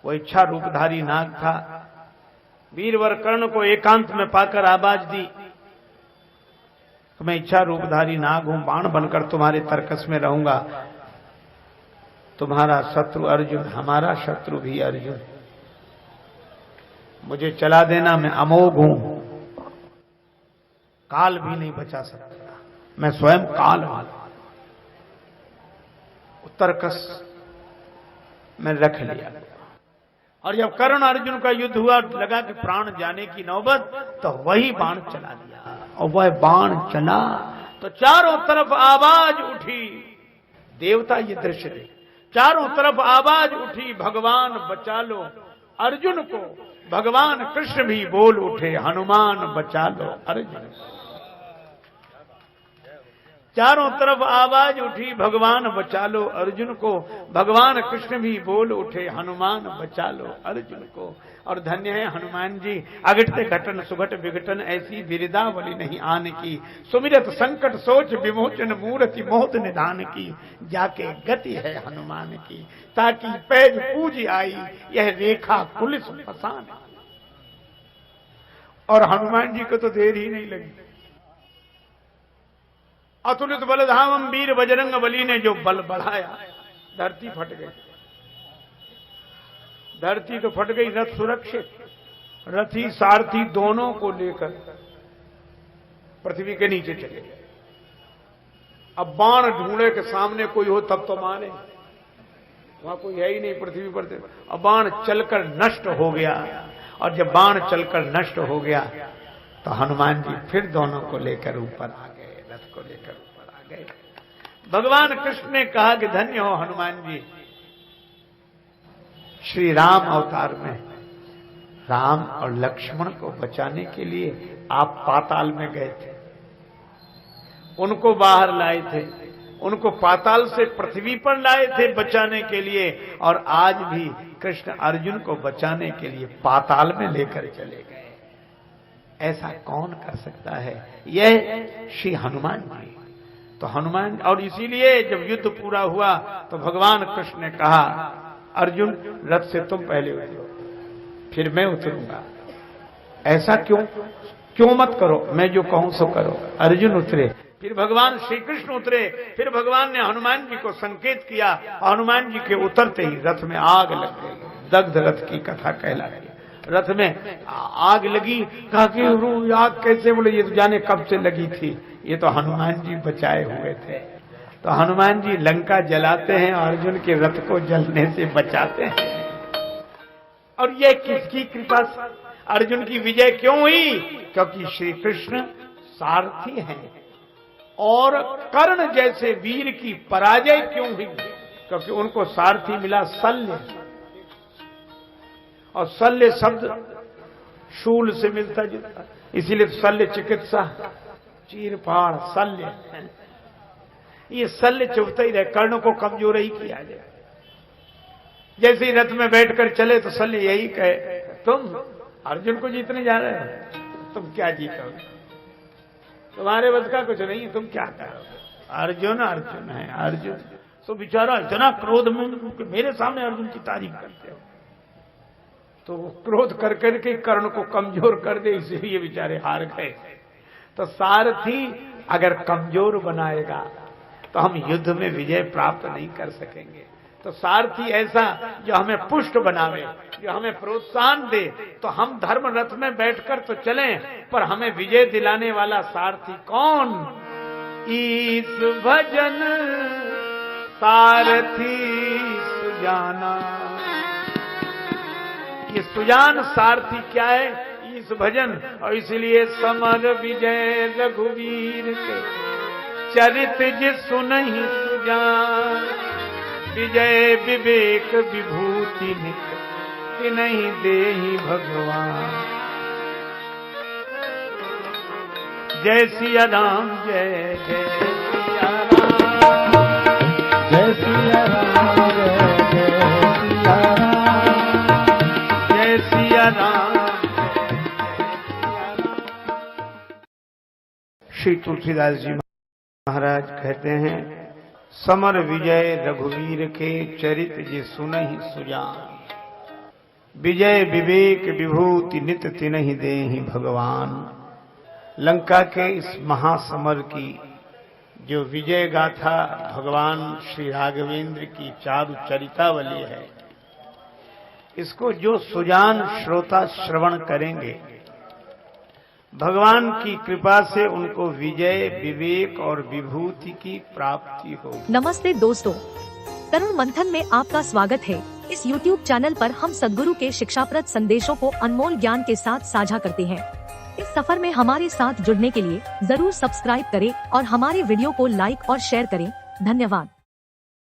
वो इच्छा रूपधारी नाग था। वीरवर कर्ण को एकांत में पाकर आवाज दी, मैं इच्छा रूपधारी नाग हूं, बाण बनकर तुम्हारे तर्कस में रहूंगा। तुम्हारा शत्रु अर्जुन, हमारा शत्रु भी अर्जुन, मुझे चला देना, मैं अमोघ हूं, काल भी नहीं बचा सकता, मैं स्वयं काल हूं। तर्कस में रख लिया। और जब कर्ण अर्जुन का युद्ध हुआ, लगा कि प्राण जाने की नौबत, तो वही बाण चला दिया। और वह बाण चला तो चारों तरफ आवाज उठी। देवता ये दृश्य देख, चारों तरफ आवाज उठी, भगवान बचा लो। अर्जुन को भगवान कृष्ण भी बोल उठे, हनुमान बचा लो अर्जुन। चारों तरफ आवाज उठी, भगवान बचा लो अर्जुन को। भगवान कृष्ण भी बोल उठे, हनुमान बचा लो अर्जुन को। और धन्य है हनुमान जी, अघटते घटन सुघट विघटन ऐसी बिरदावली नहीं आन की। सुमिरत संकट सोच विमोचन मूर्ति मोद निधान की। जाके गति है हनुमान की, ताकि पैज पूज आई यह रेखा पुलिस फसान। और हनुमान जी को तो देर ही नहीं लगी। अतुलित बलधामम वीर बजरंग बली ने जो बल बढ़ाया, धरती फट गई। धरती तो फट गई, रथ सुरक्षित। रथी सारथी दोनों को लेकर पृथ्वी के नीचे चले गए। अब बाण ढूंढे के सामने कोई हो तब तो माने, वहां कोई है ही नहीं पृथ्वी पर। अब बाण चलकर नष्ट हो गया। और जब बाण चलकर नष्ट हो गया तो हनुमान जी फिर दोनों को लेकर ऊपर आ गए, रथ को लेकर ऊपर आ गए। भगवान कृष्ण ने कहा कि धन्य हो हनुमान जी, श्री राम अवतार में राम और लक्ष्मण को बचाने के लिए आप पाताल में गए थे, उनको बाहर लाए थे, उनको पाताल से पृथ्वी पर लाए थे बचाने के लिए। और आज भी कृष्ण अर्जुन को बचाने के लिए पाताल में लेकर चले गए। ऐसा कौन कर सकता है? यह श्री हनुमान जी। तो हनुमान, और इसीलिए जब युद्ध पूरा हुआ तो भगवान कृष्ण ने कहा, अर्जुन रथ से तुम पहले उतरो, फिर मैं उतरूंगा। ऐसा क्यों मत करो, मैं जो कहूं सो करो। अर्जुन उतरे, फिर भगवान श्री कृष्ण उतरे। फिर भगवान ने हनुमान जी को संकेत किया। हनुमान जी के उतरते ही रथ में आग लग गई। दग्ध रथ की कथा कहलाती है। रथ में आग लगी। कहा कि आग कैसे? बोले ये तो जाने कब से लगी थी, ये तो हनुमान जी बचाए हुए थे। तो हनुमान जी लंका जलाते हैं और अर्जुन के रथ को जलने से बचाते हैं। और यह किसकी कृपा से अर्जुन की विजय क्यों हुई? क्योंकि श्री कृष्ण सारथी हैं। और कर्ण जैसे वीर की पराजय क्यों हुई? क्योंकि उनको सारथी मिला शल्य। और शल्य शब्द शूल से मिलता जुलता, इसीलिए शल्य चिकित्सा, चीरफाड़ शल्य। ये शल्य चुभता ही रहे, कर्ण को कमजोर ही किया जाए। जैसे ही रथ में बैठकर चले तो शल्य यही कहे, तुम अर्जुन को जीतने जा रहे हो, तुम क्या जीतोगे? तुम्हारे बस का कुछ नहीं, तुम क्या करोगे? अर्जुन अर्जुन है, अर्जुन। तो बेचारा इतना क्रोध में मेरे सामने अर्जुन की तारीफ करते हो, तो वो क्रोध कर करके कर्ण को कमजोर कर दे, इसलिए बेचारे हार गए। तो सारथी अगर कमजोर बनाएगा तो हम युद्ध में विजय प्राप्त नहीं कर सकेंगे। तो सारथी ऐसा जो हमें पुष्ट बनावे, जो हमें प्रोत्साहन दे, तो हम धर्म रथ में बैठकर तो चलें, पर हमें विजय दिलाने वाला सारथी कौन? ईश भजन सारथी सुजाना। ये सुजान सारथी क्या है? ईश भजन। और इसलिए समर विजय रघुवीर के चरित जिस सुनहि सुजान। विजय विवेक विभूति नित नहीं देहि भगवान। जय सिया राम, जय जय सिया राम, जय सिया राम, जय सिया राम, श्री तुलसीदास जी महाराज कहते हैं, समर विजय रघुवीर के चरित जे सुनहि सुजान। विजय विवेक विभूति नित तिनहि देहि भगवान। लंका के इस महासमर की जो विजय गाथा भगवान श्री राघवेंद्र की चारु चरितावली है, इसको जो सुजान श्रोता श्रवण करेंगे, भगवान की कृपा से उनको विजय विवेक और विभूति की प्राप्ति होगी। नमस्ते दोस्तों, तरुण मंथन में आपका स्वागत है। इस YouTube चैनल पर हम सद्गुरु के शिक्षाप्रद संदेशों को अनमोल ज्ञान के साथ साझा करते हैं। इस सफर में हमारे साथ जुड़ने के लिए जरूर सब्सक्राइब करें और हमारे वीडियो को लाइक और शेयर करें। धन्यवाद।